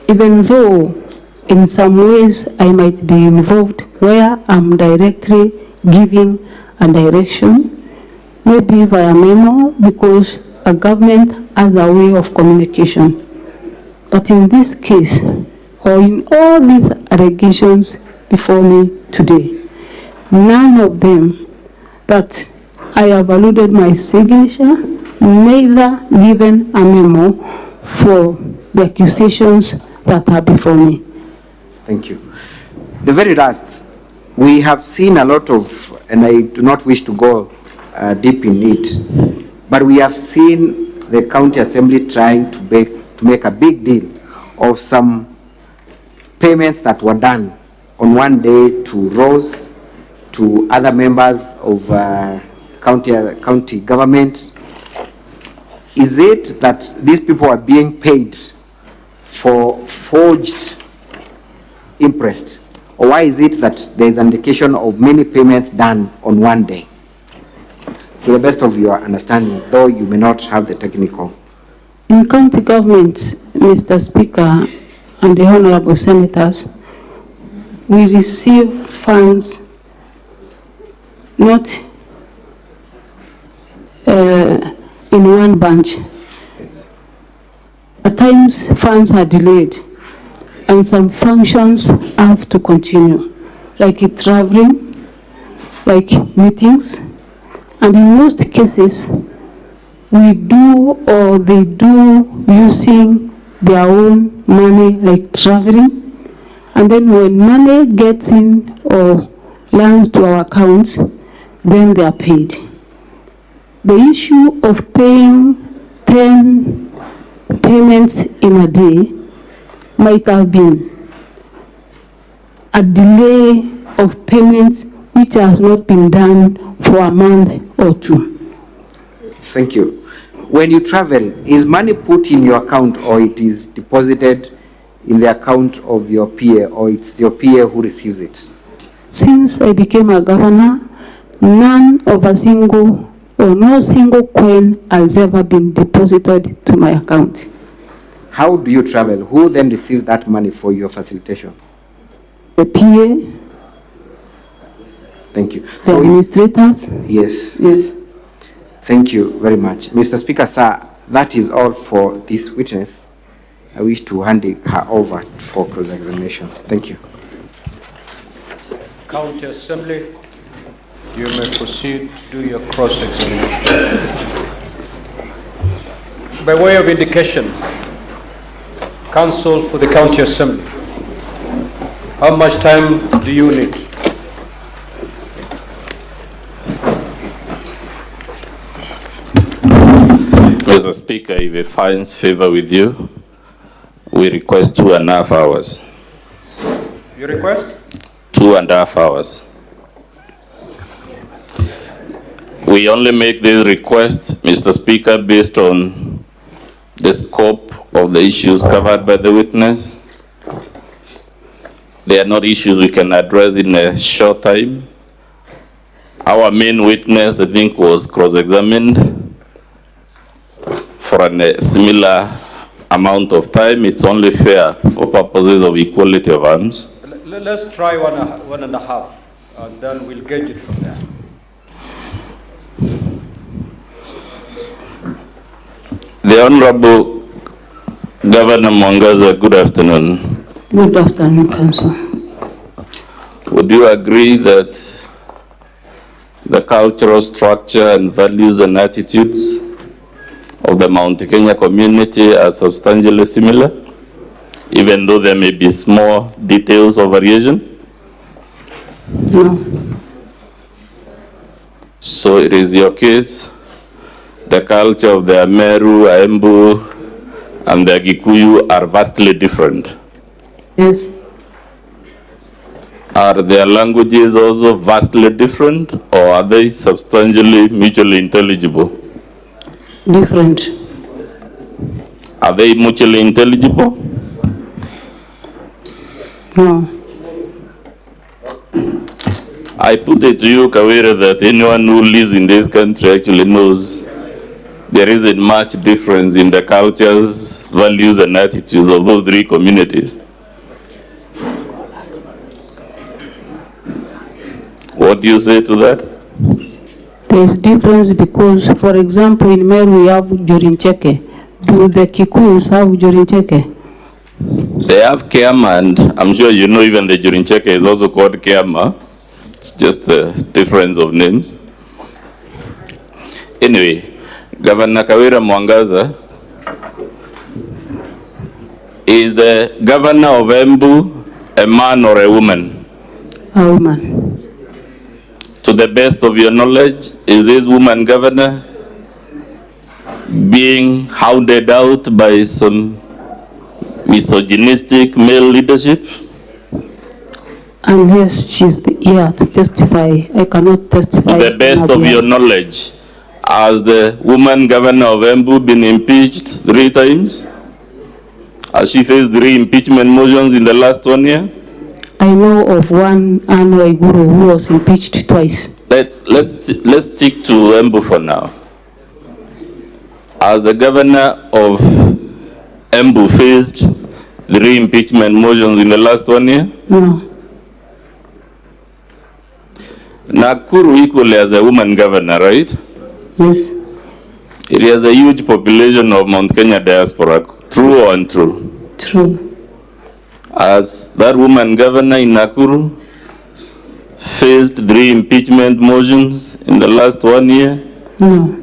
even though in some ways I might be involved where I'm directly giving a direction, maybe via memo, because a government has a way of communication. But in this case, or in all these allegations before me today, none of them that I have alluded my signature, neither given a memo for the accusations that are before me. Thank you. The very last, we have seen a lot of, and I do not wish to go deep in it, but we have seen the county assembly trying to make a big deal of some payments that were done on one day to Rose, to to other members of county government. Is it that these people are being paid for forged interest? Or why is it that there is an indication of many payments done on one day? To the best of your understanding, though you may not have the technical. In county government, Mr. Speaker and the Honorable Senators, we receive funds not in one bunch. Yes. At times, funds are delayed, and some functions have to continue, like traveling, like meetings, and in most cases, we do or they do using their own money, like traveling, and then when money gets in or lands to our accounts, then they are paid. The issue of paying 10 payments in a day might have been a delay of payments which has not been done for a month or two. Thank you. When you travel, is money put in your account or it is deposited in the account of your PA, or it's your PA who receives it? Since I became a governor, no single coin has ever been deposited to my account. How do you travel? Who then receives that money for your facilitation? The PA. Thank you. The administrators. Yes. Yes. Thank you very much. Mr. Speaker, sir, that is all for this witness. I wish to hand her over for cross-examination. Thank you. County Assembly, you may proceed to do your cross-examination. By way of indication, Counsel for the County Assembly, how much time do you need? Mr. Speaker, if it finds favor with you, we request 2.5 hours. You request? 2.5 hours. We only make this request, Mr. Speaker, based on the scope of the issues covered by the witness. They are not issues we can address in a short time. Our main witness, I think, was cross-examined for a similar amount of time. It's only fair for purposes of equality of arms. Let's try 1.5, and then we'll gauge it from there. The Honorable Governor Mwangaza, good afternoon. Good afternoon, Council. Would you agree that the cultural structure and values and attitudes of the Mount Kenya community are substantially similar, even though there may be small details of variation? No. So it is your case, the culture of the Meru, AJAABU, and the Gikuyu are vastly different. Yes. Are their languages also vastly different, or are they substantially mutually intelligible? Different. Are they mutually intelligible? No. I put it to you, Kawira, that anyone who lives in this country actually knows there isn't much difference in the cultures, values, and attitudes of those three communities. What do you say to that? There's difference because, for example, in Meru we have Jorincheke. Do the Kikuyus have Jorincheke? They have Kiama, and I'm sure you know even the Jorincheke is also called Kiama. It's just a difference of names. Anyway, Governor Kawira Mwangaza is the governor of Embu a man or a woman? A woman. To the best of your knowledge, is this woman governor being hounded out by some misogynistic male leadership? Unless she's here to testify, I cannot testify. To the best of your knowledge, has the woman governor of Embu been impeached 3 times? Has she faced 3 impeachment motions in the last 1 year? I know of one Anne Waiguru who was impeached twice. Let's stick to Embu for now. Has the governor of Embu faced 3 impeachment motions in the last 1 year? No. Nakuru equally as a woman governor, right? Yes. It has a huge population of Mount Kenya diaspora. True or untrue? True. As that woman governor in Nakuru faced 3 impeachment motions in the last 1 year? No.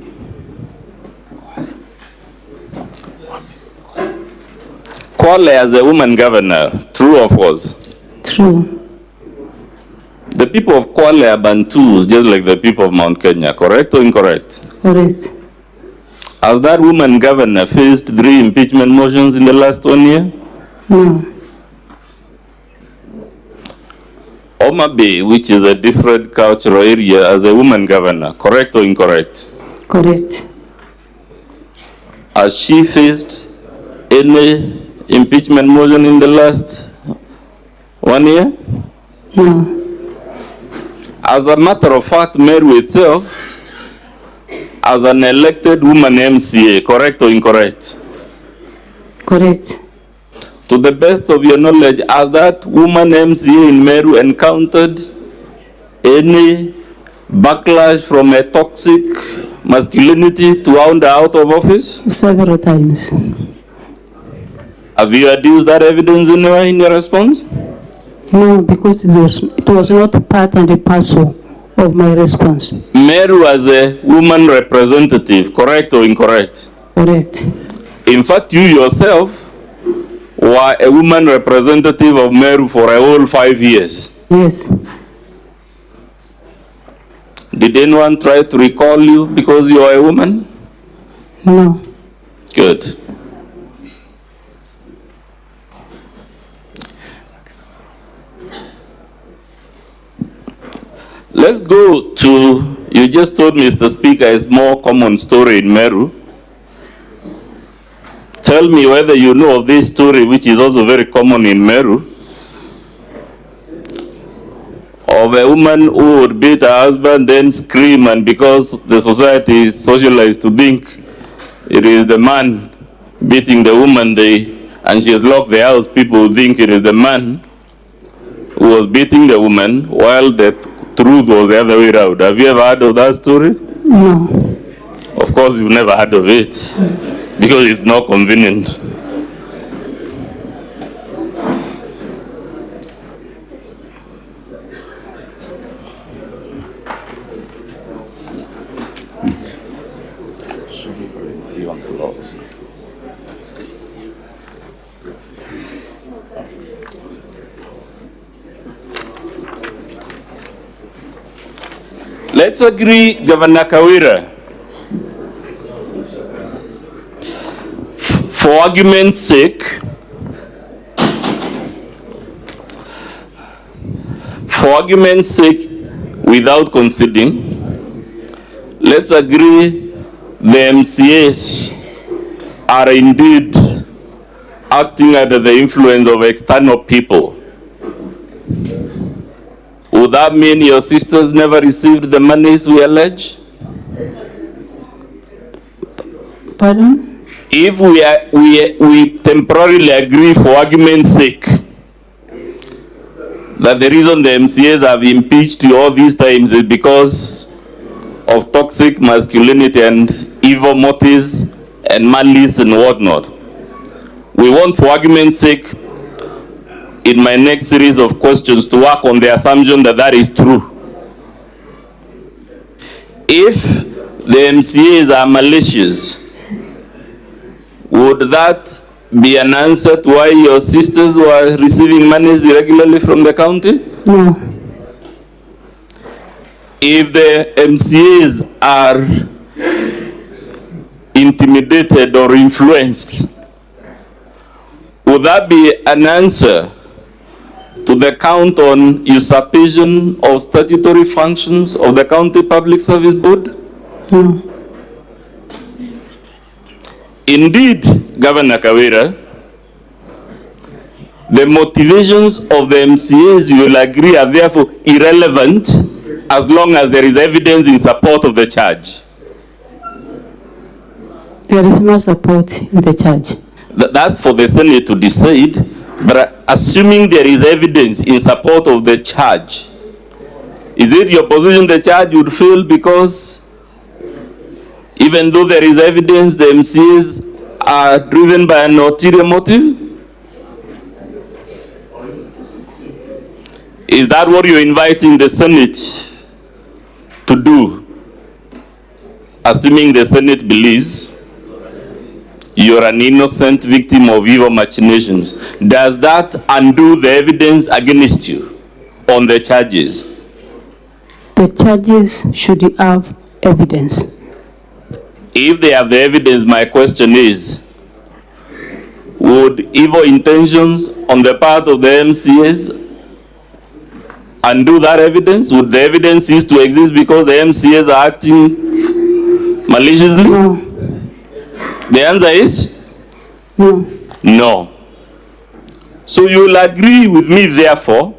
Kwale as a woman governor, true or false? True. The people of Kwale are Bantus, just like the people of Mount Kenya, correct or incorrect? Correct. Has that woman governor faced 3 impeachment motions in the last 1 year? No. Homa Bay, which is a different cultural area, as a woman governor, correct or incorrect? Correct. Has she faced any impeachment motion in the last 1 year? No. As a matter of fact, Meru itself, as an elected woman MCA, correct or incorrect? Correct. To the best of your knowledge, has that woman MCA in Meru encountered any backlash from a toxic masculinity to hound her out of office? Several times. Have you adduced that evidence anywhere in your response? No, because it was not part and a parcel of my response. Meru as a woman representative, correct or incorrect? Correct. In fact, you yourself were a woman representative of Meru for a whole 5 years. Yes. Did anyone try to recall you because you are a woman? No. Good. Let's go to, you just told Mr. Speaker, it's more common story in Meru. Tell me whether you know of this story, which is also very common in Meru, of a woman who would beat her husband, then scream, and because the society is socialized to think it is the man beating the woman, and she has locked the house, people think it is the man who was beating the woman, while the truth was the other way around. Have you ever heard of that story? No. Of course, you've never heard of it, because it's not convenient. Let's agree, Governor Kawira, for argument's sake, without conceding, let's agree the MCAs are indeed acting under the influence of external people. Would that mean your sisters never received the monies we allege? Pardon? If we temporarily agree for argument's sake that the reason the MCAs have impeached you all these times is because of toxic masculinity and evil motives and malice and whatnot, we want, for argument's sake, in my next series of questions, to work on the assumption that that is true. If the MCAs are malicious, would that be an answer to why your sisters were receiving monies irregularly from the county? No. If the MCAs are intimidated or influenced, would that be an answer to the count on usurpation of statutory functions of the County Public Service Board? No. Indeed, Governor Kawira, the motivations of the MCAs, you will agree, are therefore irrelevant as long as there is evidence in support of the charge. There is no support in the charge. That's for the Senate to decide, but assuming there is evidence in support of the charge, is it your position the charge would fail because even though there is evidence, the MCAs are driven by an ulterior motive? Is that what you're inviting the Senate to do, assuming the Senate believes you're an innocent victim of evil machinations? Does that undo the evidence against you on the charges? The charges should have evidence. If they have the evidence, my question is, would evil intentions on the part of the MCAs undo that evidence? Would the evidence cease to exist because the MCAs are acting maliciously? No. The answer is? No. No. So you will agree with me, therefore,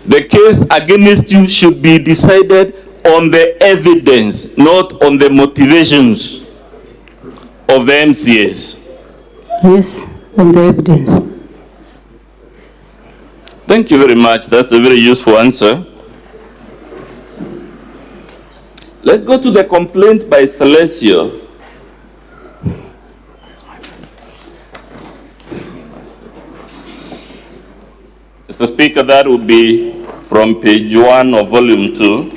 the case against you should be decided on the evidence, not on the motivations of the MCAs. Yes, on the evidence. Thank you very much. That's a very useful answer. Let's go to the complaint by Celesio. Mr. Speaker, that would be from page 1 of volume 2.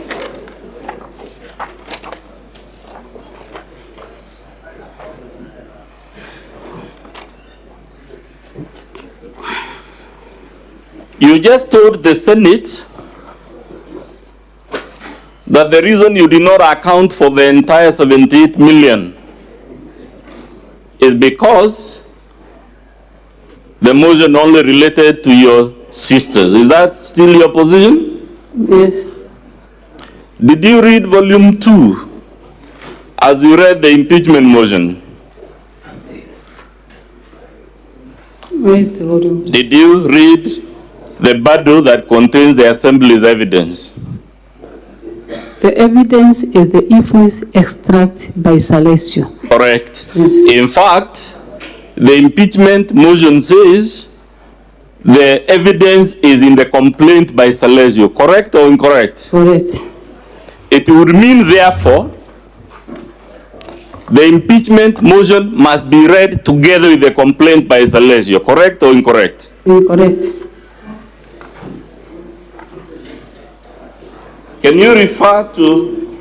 You just told the Senate that the reason you did not account for the entire 78 million is because the motion only related to your sisters. Is that still your position? Yes. Did you read volume 2 as you read the impeachment motion? Where is the volume? Did you read the bundle that contains the Assembly's evidence? The evidence is the influence extract by Celesio. Correct. Yes. In fact, the impeachment motion says the evidence is in the complaint by Celesio. Correct or incorrect? Correct. It would mean, therefore, the impeachment motion must be read together with the complaint by Celesio. Correct or incorrect? Incorrect. Can you refer to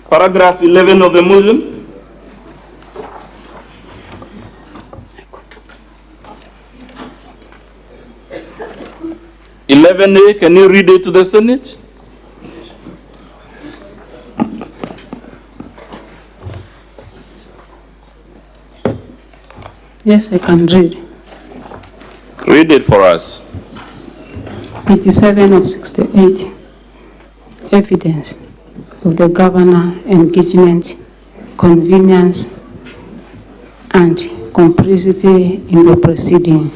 paragraph 11 of the motion? (11A), can you read it to the Senate? Yes, I can read. Read it for us. 87 of 68. Evidence of the governor engagement, convenience, and complicity in the proceeding.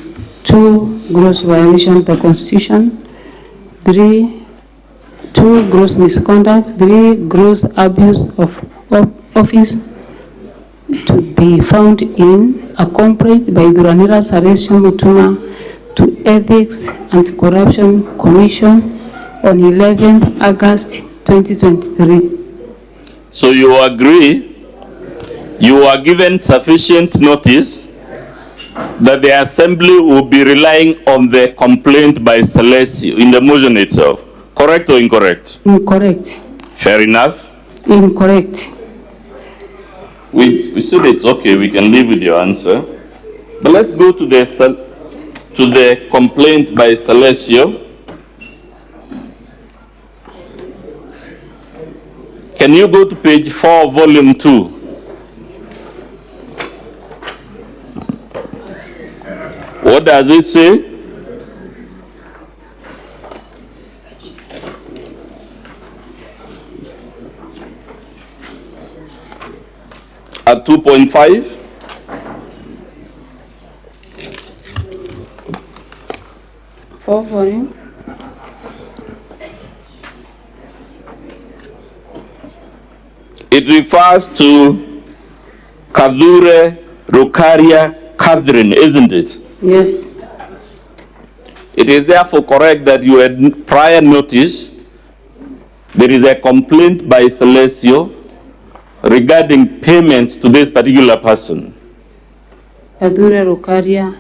2, gross violation of the Constitution. 3, 2, gross misconduct. 3, gross abuse of office to be found in, accompanied by Duranira Celesio Mutuma to Ethics and Corruption Commission on 11th August 2023. So you agree, you are given sufficient notice that the Assembly will be relying on the complaint by Celesio in the motion itself. Correct or incorrect? Incorrect. Fair enough. Incorrect. We said it's okay, we can live with your answer. But let's go to the complaint by Celesio. Can you go to page 4, volume 2? What does it say? 2.5. It refers to Kadhure Rukaria Catherine, isn't it? Yes. It is therefore correct that you had prior notice. There is a complaint by Celesio regarding payments to this particular person. Kadhure Rukaria.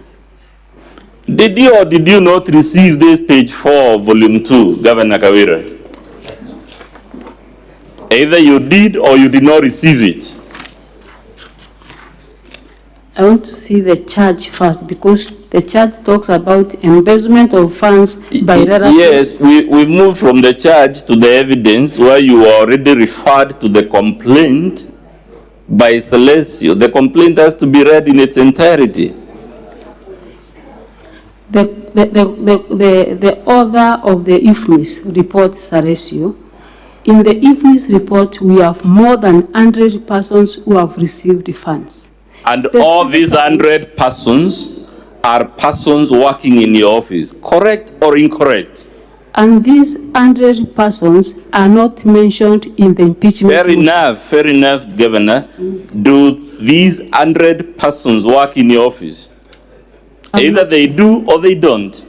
Did you or did you not receive this page 4 of volume 2, Governor Kawira? Either you did or you did not receive it. I want to see the charge first, because the charge talks about embezzlement of funds by relatives. Yes, we moved from the charge to the evidence where you already referred to the complaint by Celesio. The complaint has to be read in its entirety. The author of the IFMIS report, Celesio, in the IFMIS report, we have more than 100 persons who have received funds. And all these 100 persons are persons working in your office, correct or incorrect? And these 100 persons are not mentioned in the impeachment. Fair enough, Governor. Do these 100 persons work in your office? Either they do or they don't.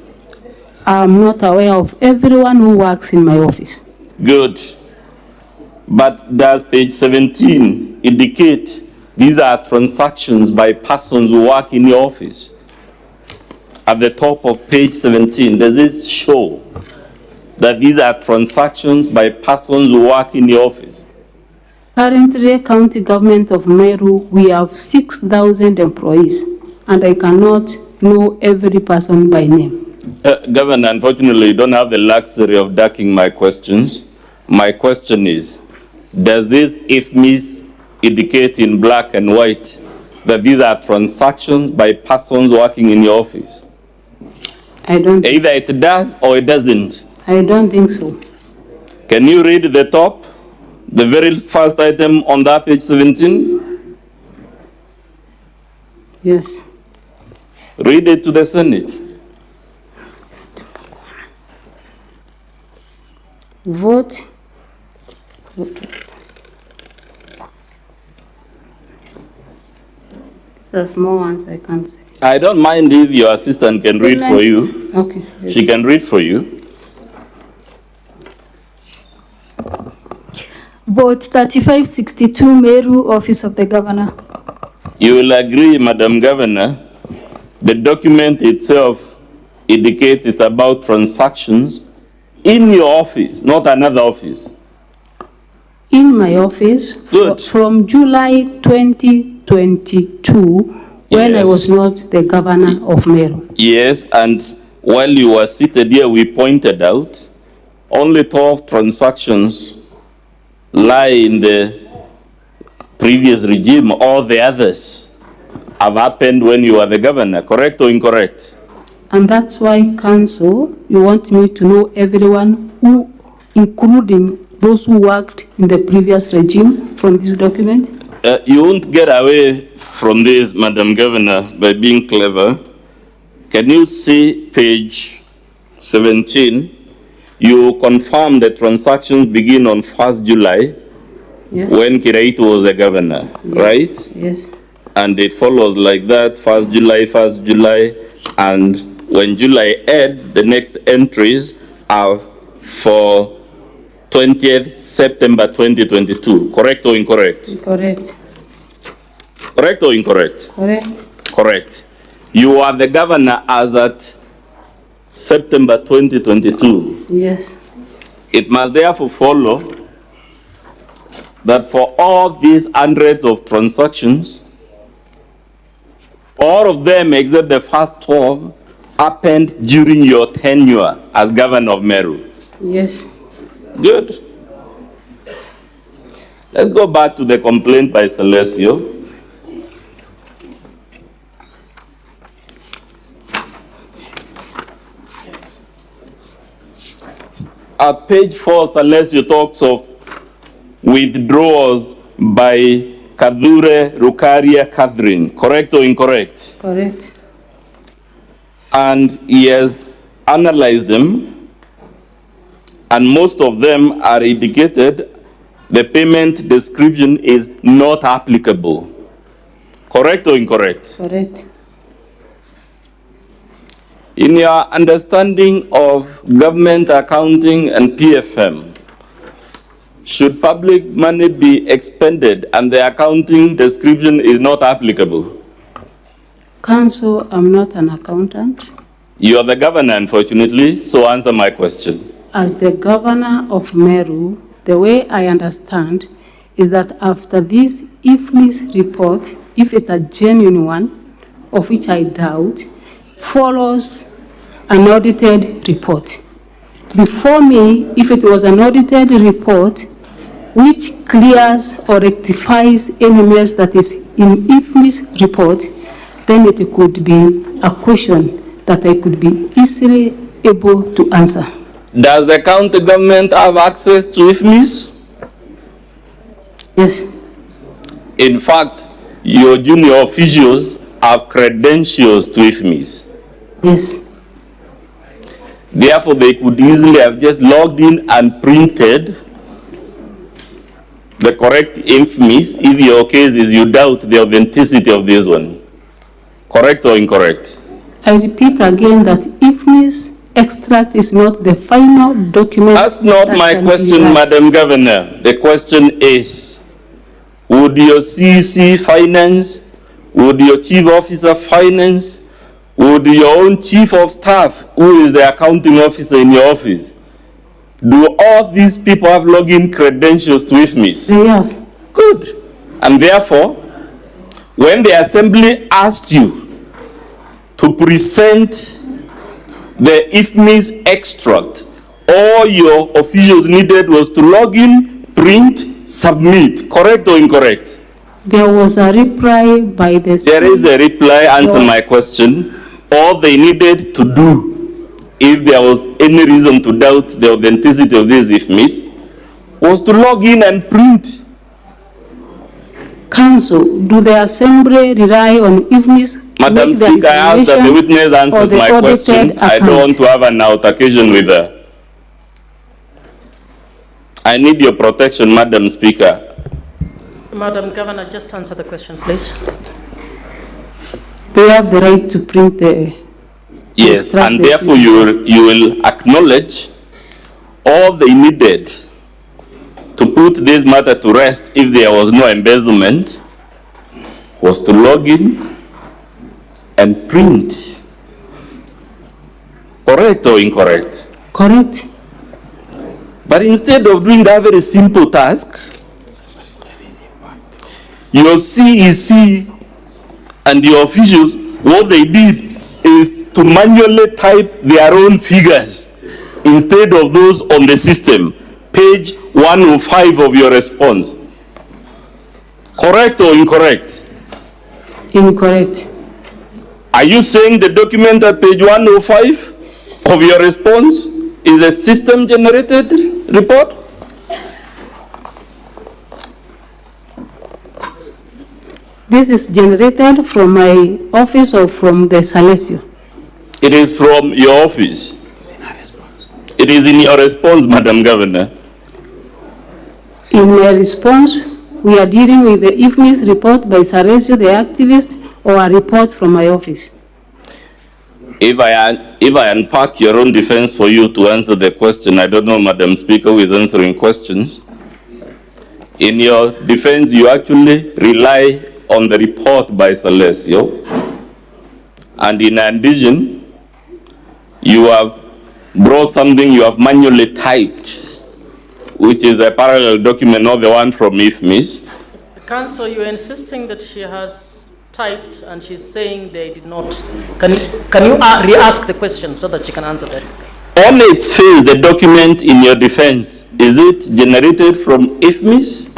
I'm not aware of everyone who works in my office. Good. But does page 17 indicate these are transactions by persons who work in your office? At the top of page 17, does it show that these are transactions by persons who work in the office? Currently, county government of Meru, we have 6,000 employees, and I cannot know every person by name. Governor, unfortunately, you don't have the luxury of ducking my questions. My question is, does this IFMIS indicate in black and white that these are transactions by persons working in your office? I don't. Either it does or it doesn't. I don't think so. Can you read the top, the very first item on that page 17? Yes. Read it to the Senate. Vote. These are small ones, I can't see. I don't mind if your assistant can read for you. Okay. She can read for you. Vote 3562, Meru, Office of the Governor. You will agree, Madam Governor, the document itself indicates it's about transactions in your office, not another office. In my office, from July 2022, when I was not the governor of Meru. Yes, and while you were seated here, we pointed out only 12 transactions lie in the previous regime. All the others have happened when you were the governor, correct or incorrect? And that's why, Council, you want me to know everyone who, including those who worked in the previous regime, from this document? You won't get away from this, Madam Governor, by being clever. Can you see page 17? You confirm the transactions begin on 1st July, yes, when Kiraitu was the governor, yes, right? Yes. And it follows like that, 1st July, and when July ends, the next entries are for 20th September 2022. Correct or incorrect? Correct. Correct or incorrect? Correct. Correct. You are the governor as at September 2022. Yes. It must therefore follow that for all these hundreds of transactions, all of them except the first 12 happened during your tenure as governor of Meru. Yes. Good. Let's go back to the complaint by Celesio. At page 4, Celesio talks of withdrawals by Kadhure Rukaria Catherine. Correct or incorrect? Correct. And he has analyzed them, and most of them are indicated the payment description is not applicable. Correct or incorrect? Correct. In your understanding of government accounting and PFM, should public money be expended and the accounting description is not applicable? Council, I'm not an accountant. You are the governor, unfortunately, so answer my question. As the governor of Meru, the way I understand is that after this IFMIS report, if it's a genuine one, of which I doubt, follows an audited report. Before me, if it was an audited report which clears or rectifies any mess that is in IFMIS report, then it could be a question that I could be easily able to answer. Does the county government have access to IFMIS? Yes. In fact, your junior officials have credentials to IFMIS. Yes. Therefore, they could easily have just logged in and printed the correct IFMIS if your case is you doubt the authenticity of this one. Correct or incorrect? I repeat again that IFMIS extract is not the final document. That's not my question, Madam Governor. The question is, would your CEC finance, would your chief officer finance, would your own chief of staff, who is the accounting officer in your office, do all these people have login credentials to IFMIS? They have. Good. And therefore, when the assembly asked you to present the IFMIS extract, all your officials needed was to log in, print, submit. Correct or incorrect? There was a reply by the... There is a reply. Answer my question. All they needed to do, if there was any reason to doubt the authenticity of this IFMIS, was to log in and print. Council, do the assembly rely on IFMIS? Madam Speaker, I ask that the witness answers my question. I don't want to have an altercation with her. I need your protection, Madam Speaker. Madam Governor, just answer the question, please. They have the right to print the... Yes, and therefore you will acknowledge all they needed to put this matter to rest if there was no embezzlement was to log in and print. Correct or incorrect? Correct. But instead of doing that very simple task, your CEC and your officials, what they did is to manually type their own figures instead of those on the system. Page 105 of your response. Correct or incorrect? Incorrect. Are you saying the document at page 105 of your response is a system-generated report? This is generated from my office or from the Salesio? It is from your office. It is in your response, Madam Governor. In my response, we are dealing with the IFMIS report by Salesio, the activist, or a report from my office. If I unpack your own defense for you to answer the question, I don't know, Madam Speaker, who is answering questions. In your defense, you actually rely on the report by Salesio. And in addition, you have brought something you have manually typed, which is a parallel document, not the one from IFMIS. Council, you're insisting that she has typed and she's saying they did not. Can you re-ask the question so that she can answer that? On its face, the document in your defense, is it generated from IFMIS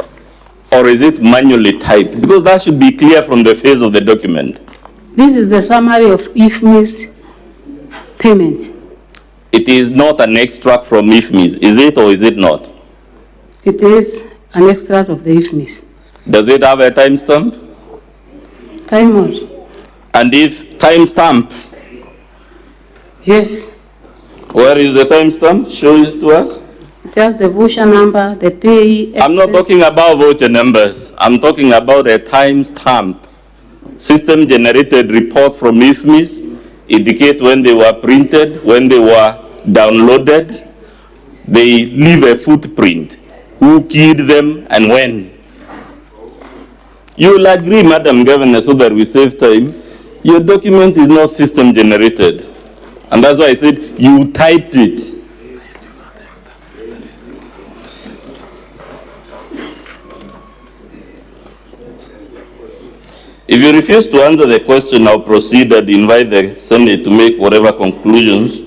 or is it manually typed? Because that should be clear from the face of the document. This is the summary of IFMIS payment. It is not an extract from IFMIS, is it or is it not? It is an extract of the IFMIS. Does it have a timestamp? Time what? And if timestamp, Yes. where is the timestamp? Show it to us. It has the voucher number, the pay. I'm not talking about voucher numbers. I'm talking about a timestamp. System-generated report from IFMIS indicate when they were printed, when they were downloaded. They leave a footprint. Who keyed them and when? You will agree, Madam Governor, so that we save time. Your document is not system-generated. And that's why I said you typed it. If you refuse to answer the question, I'll proceed and invite the Senate to make whatever conclusions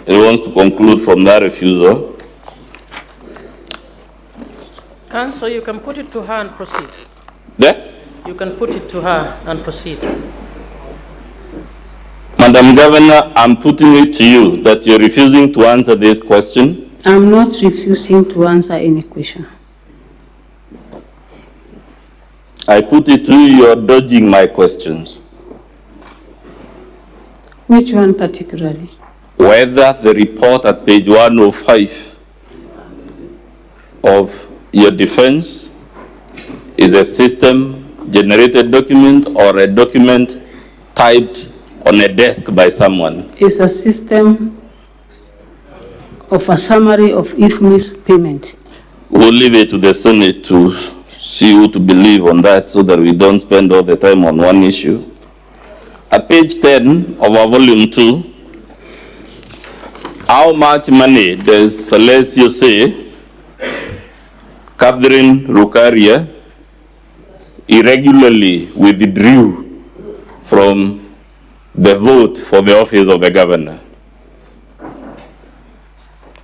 it wants to conclude from that refusal. Council, you can put it to her and proceed. There? You can put it to her and proceed. Madam Governor, I'm putting it to you that you're refusing to answer this question. I'm not refusing to answer any question. I put it to you, you're dodging my questions. Which one particularly? Whether the report at page 105 of your defense is a system-generated document or a document typed on a desk by someone. It's a system of a summary of IFMIS payment. We'll leave it to the Senate to see who to believe on that so that we don't spend all the time on one issue. At page 10 of our volume 2, how much money does Celestio say Catherine Rukaria irregularly withdrew from the vote for the office of the governor?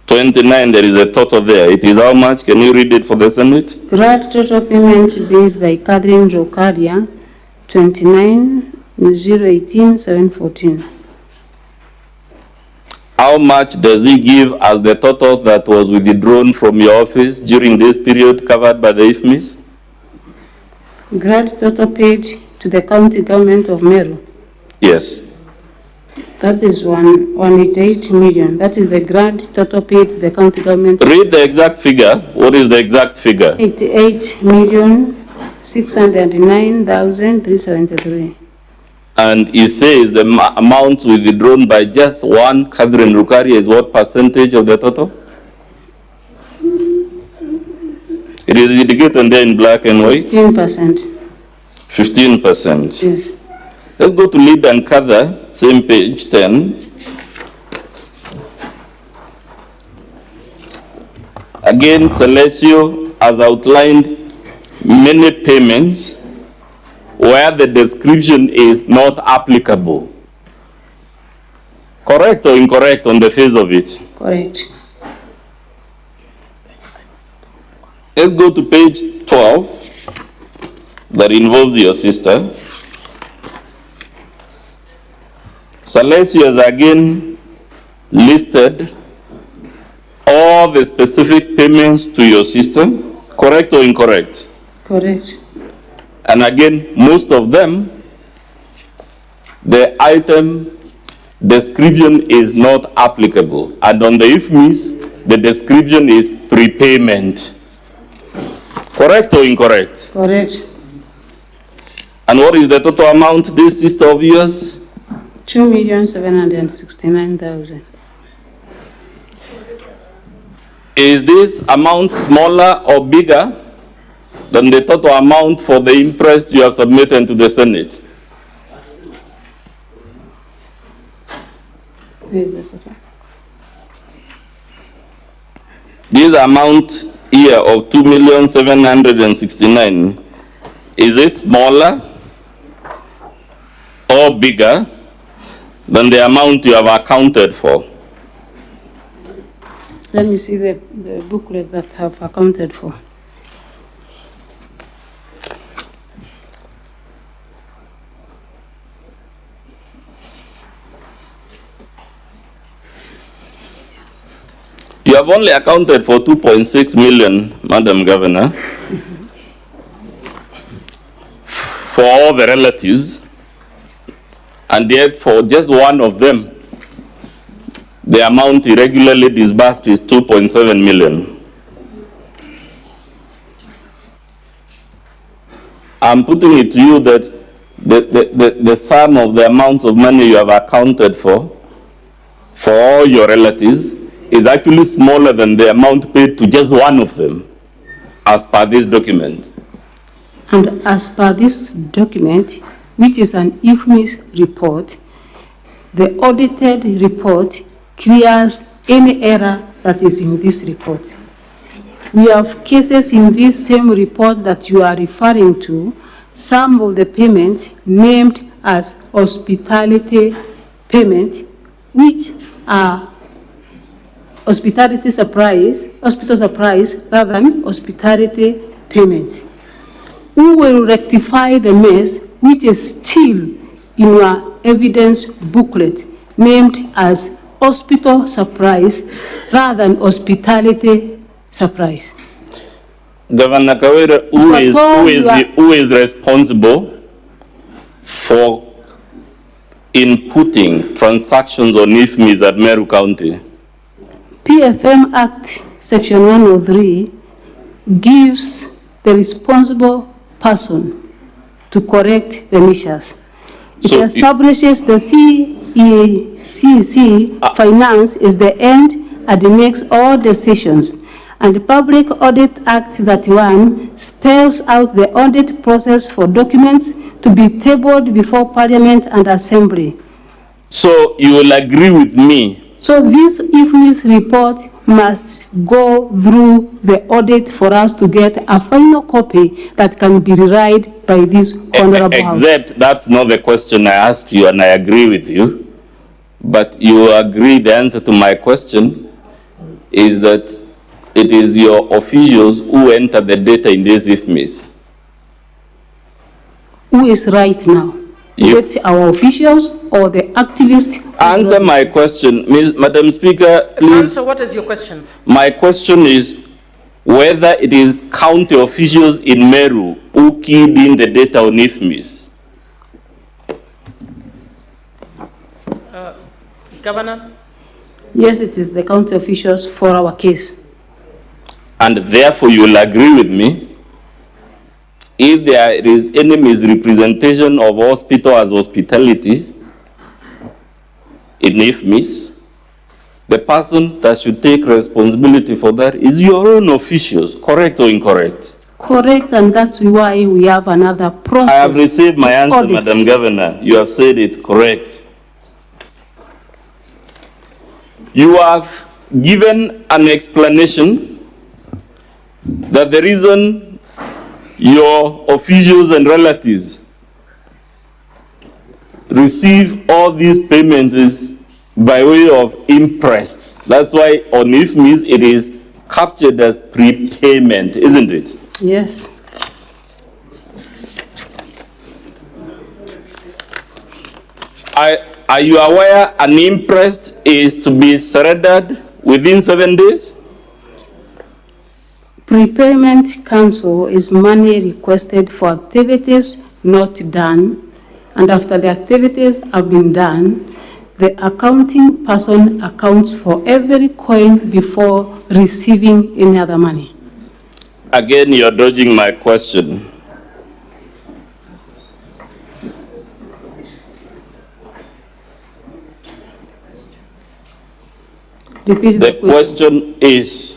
29, there is a total there. It is how much? Can you read it for the Senate? Grant total payment made by Catherine Rokaria, 29,018,714. How much does he give as the total that was withdrawn from your office during this period covered by the IFMIS? Grant total paid to the county government of Meru. Yes. That is 188 million. That is the grant total paid to the county government. Read the exact figure. What is the exact figure? 88,609,373. And he says the amount withdrawn by just one Catherine Rukaria is what percentage of the total? It is indicated there in black and white? 15%. 15%. Yes. Let's go to lead and gather, same page 10. Again, Celestio has outlined many payments where the description is not applicable. Correct or incorrect on the face of it? Correct. Let's go to page 12 that involves your sister. Celestio has again listed all the specific payments to your sister. Correct or incorrect? Correct. And again, most of them, the item description is not applicable. And on the IFMIS, the description is prepayment. Correct or incorrect? Correct. And what is the total amount, this sister of yours? 2,769,000. Is this amount smaller or bigger than the total amount for the interest you have submitted to the Senate? This amount here of 2,769,000, is it smaller or bigger than the amount you have accounted for? Let me see the booklet that I have accounted for. You have only accounted for 2.6 million, Madam Governor. for all the relatives, and yet for just one of them, the amount irregularly disbursed is 2.7 million. I'm putting it to you that the sum of the amount of money you have accounted for all your relatives is actually smaller than the amount paid to just one of them, as per this document. And as per this document, which is an IFMIS report, the audited report clears any error that is in this report. We have cases in this same report that you are referring to, some of the payments named as hospitality payment, which are hospital surprise rather than hospitality payments. We will rectify the mess which is still in your evidence booklet named as hospital surprise rather than hospitality surprise. Governor Kawira, who is responsible for inputting transactions on IFMIS at Meru County? PFM Act Section 103 gives the responsible person to correct the measures. It establishes the CEC finance is the end and it makes all decisions. And the Public Audit Act 31 spells out the audit process for documents to be tabled before Parliament and Assembly. So you will agree with me? So this IFMIS report must go through the audit for us to get a final copy that can be read by this honorable House. Except that's not the question I asked you, and I agree with you. But you agree the answer to my question is that it is your officials who enter the data in this IFMIS. Who is right now? Is it our officials or the activists? Answer my question. Madam Speaker, please. Answer, what is your question? My question is whether it is county officials in Meru who keyed in the data on IFMIS. Governor? Yes, it is the county officials for our case. And therefore you will agree with me, if there is any misrepresentation of hospital as hospitality in IFMIS, the person that should take responsibility for that is your own officials, correct or incorrect? Correct, and that's why we have another process. I have received my answer, audit. Madam Governor. You have said it's correct. You have given an explanation that the reason your officials and relatives receive all these payments is by way of interest. That's why on IFMIS it is captured as prepayment, isn't it? Yes. Are you aware an interest is to be surrendered within 7 days? Prepayment cancel is money requested for activities not done, and after the activities have been done, the accounting person accounts for every coin before receiving any other money. Again, you're dodging my question. Repeat the question is,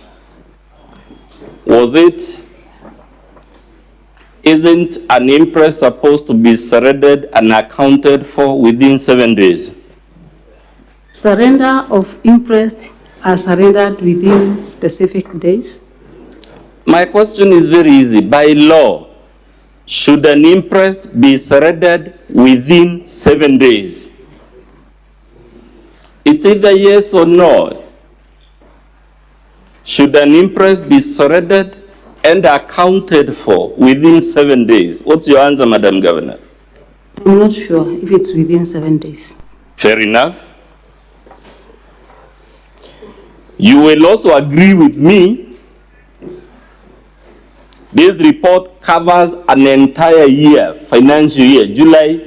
isn't an interest supposed to be surrendered and accounted for within 7 days? Surrender of interest are surrendered within specific days? My question is very easy. By law, should an interest be surrendered within 7 days? It's either yes or no. Should an interest be surrendered and accounted for within 7 days? What's your answer, Madam Governor? I'm not sure if it's within 7 days. Fair enough. You will also agree with me This report covers an entire year, financial year, July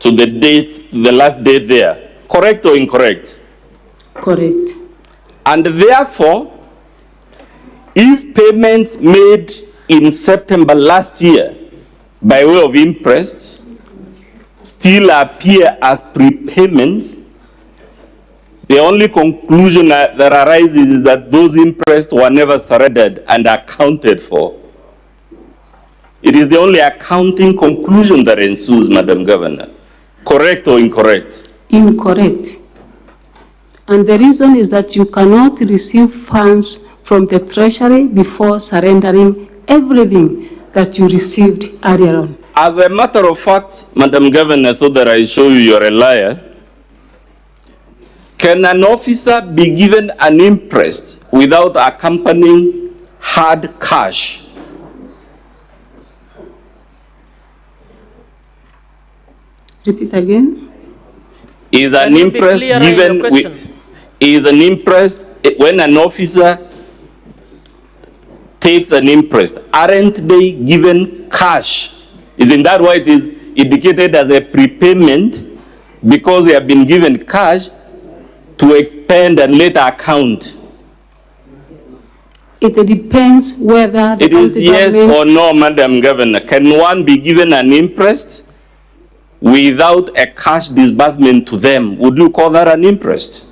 to the date, the last date there. Correct or incorrect? Correct. And therefore, if payments made in September last year by way of interest still appear as prepayment, the only conclusion that arises is that those interests were never surrendered and accounted for. It is the only accounting conclusion that ensues, Madam Governor. Correct or incorrect? Incorrect. And the reason is that you cannot receive funds from the Treasury before surrendering everything that you received earlier on. As a matter of fact, Madam Governor, so that I show you you're a liar, can an officer be given an interest without accompanying hard cash? Repeat again. Is an interest given is an interest when an officer takes an interest? Aren't they given cash? Isn't that why it is indicated as a prepayment? Because they have been given cash to expend and later account. It depends whether it is yes or no, Madam Governor. Can one be given an interest without a cash disbursement to them? Would you call that an interest?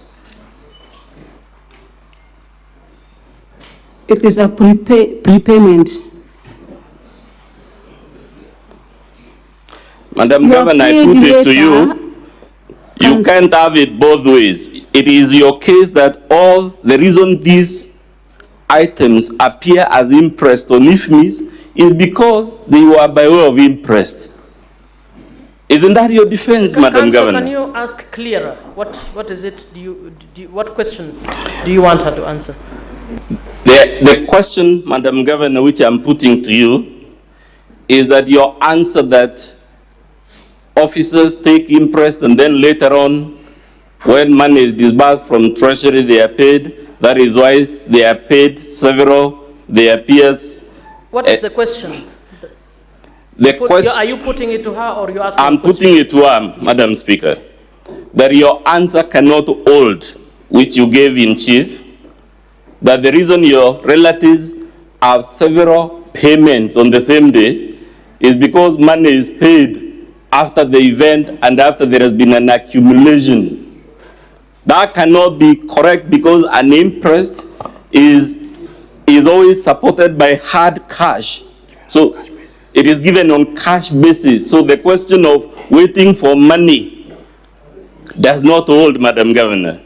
It is a prepayment. Madam Governor, I put it to you, you can't have it both ways. It is your case that the reason these items appear as interest on IFMIs is because they were by way of interest. Isn't that your defense, Madam Governor? Can you ask clearer? What is it? What question do you want her to answer? The question, Madam Governor, which I'm putting to you, is that your answer that officers take interest and then later on, when money is disbursed from Treasury, they are paid. That is why they are paid several, they appears. What is the question? Are you putting it to her or you asking? I'm putting it to her, Madam Speaker, that your answer cannot hold, which you gave in chief, that the reason your relatives have several payments on the same day is because money is paid after the event and after there has been an accumulation. That cannot be correct because an interest is always supported by hard cash. So it is given on cash basis. So the question of waiting for money does not hold, Madam Governor.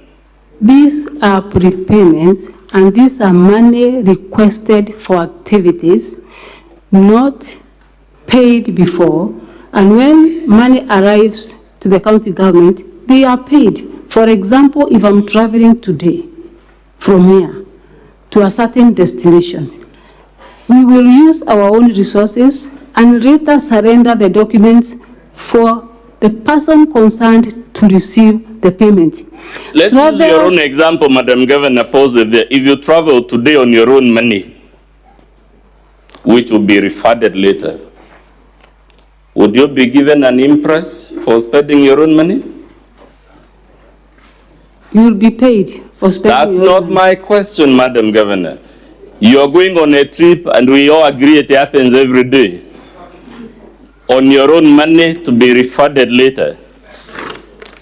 These are prepayments and these are money requested for activities not paid before. And when money arrives to the county government, they are paid. For example, if I'm traveling today from here to a certain destination, we will use our own resources and later surrender the documents for the person concerned to receive the payment. Let's use your own example, Madam Governor, pause it there. If you travel today on your own money, which will be refunded later, would you be given an interest for spending your own money? You will be paid for spending That's your own not my question, Madam Governor. You are going on a trip and we all agree it happens every day. On your own money to be refunded later.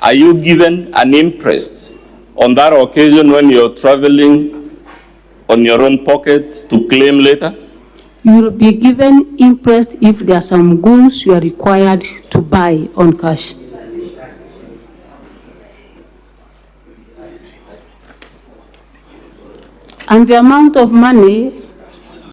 Are you given an interest on that occasion when you're traveling on your own pocket to claim later? You will be given interest if there are some goods you are required to buy on cash. And the amount of money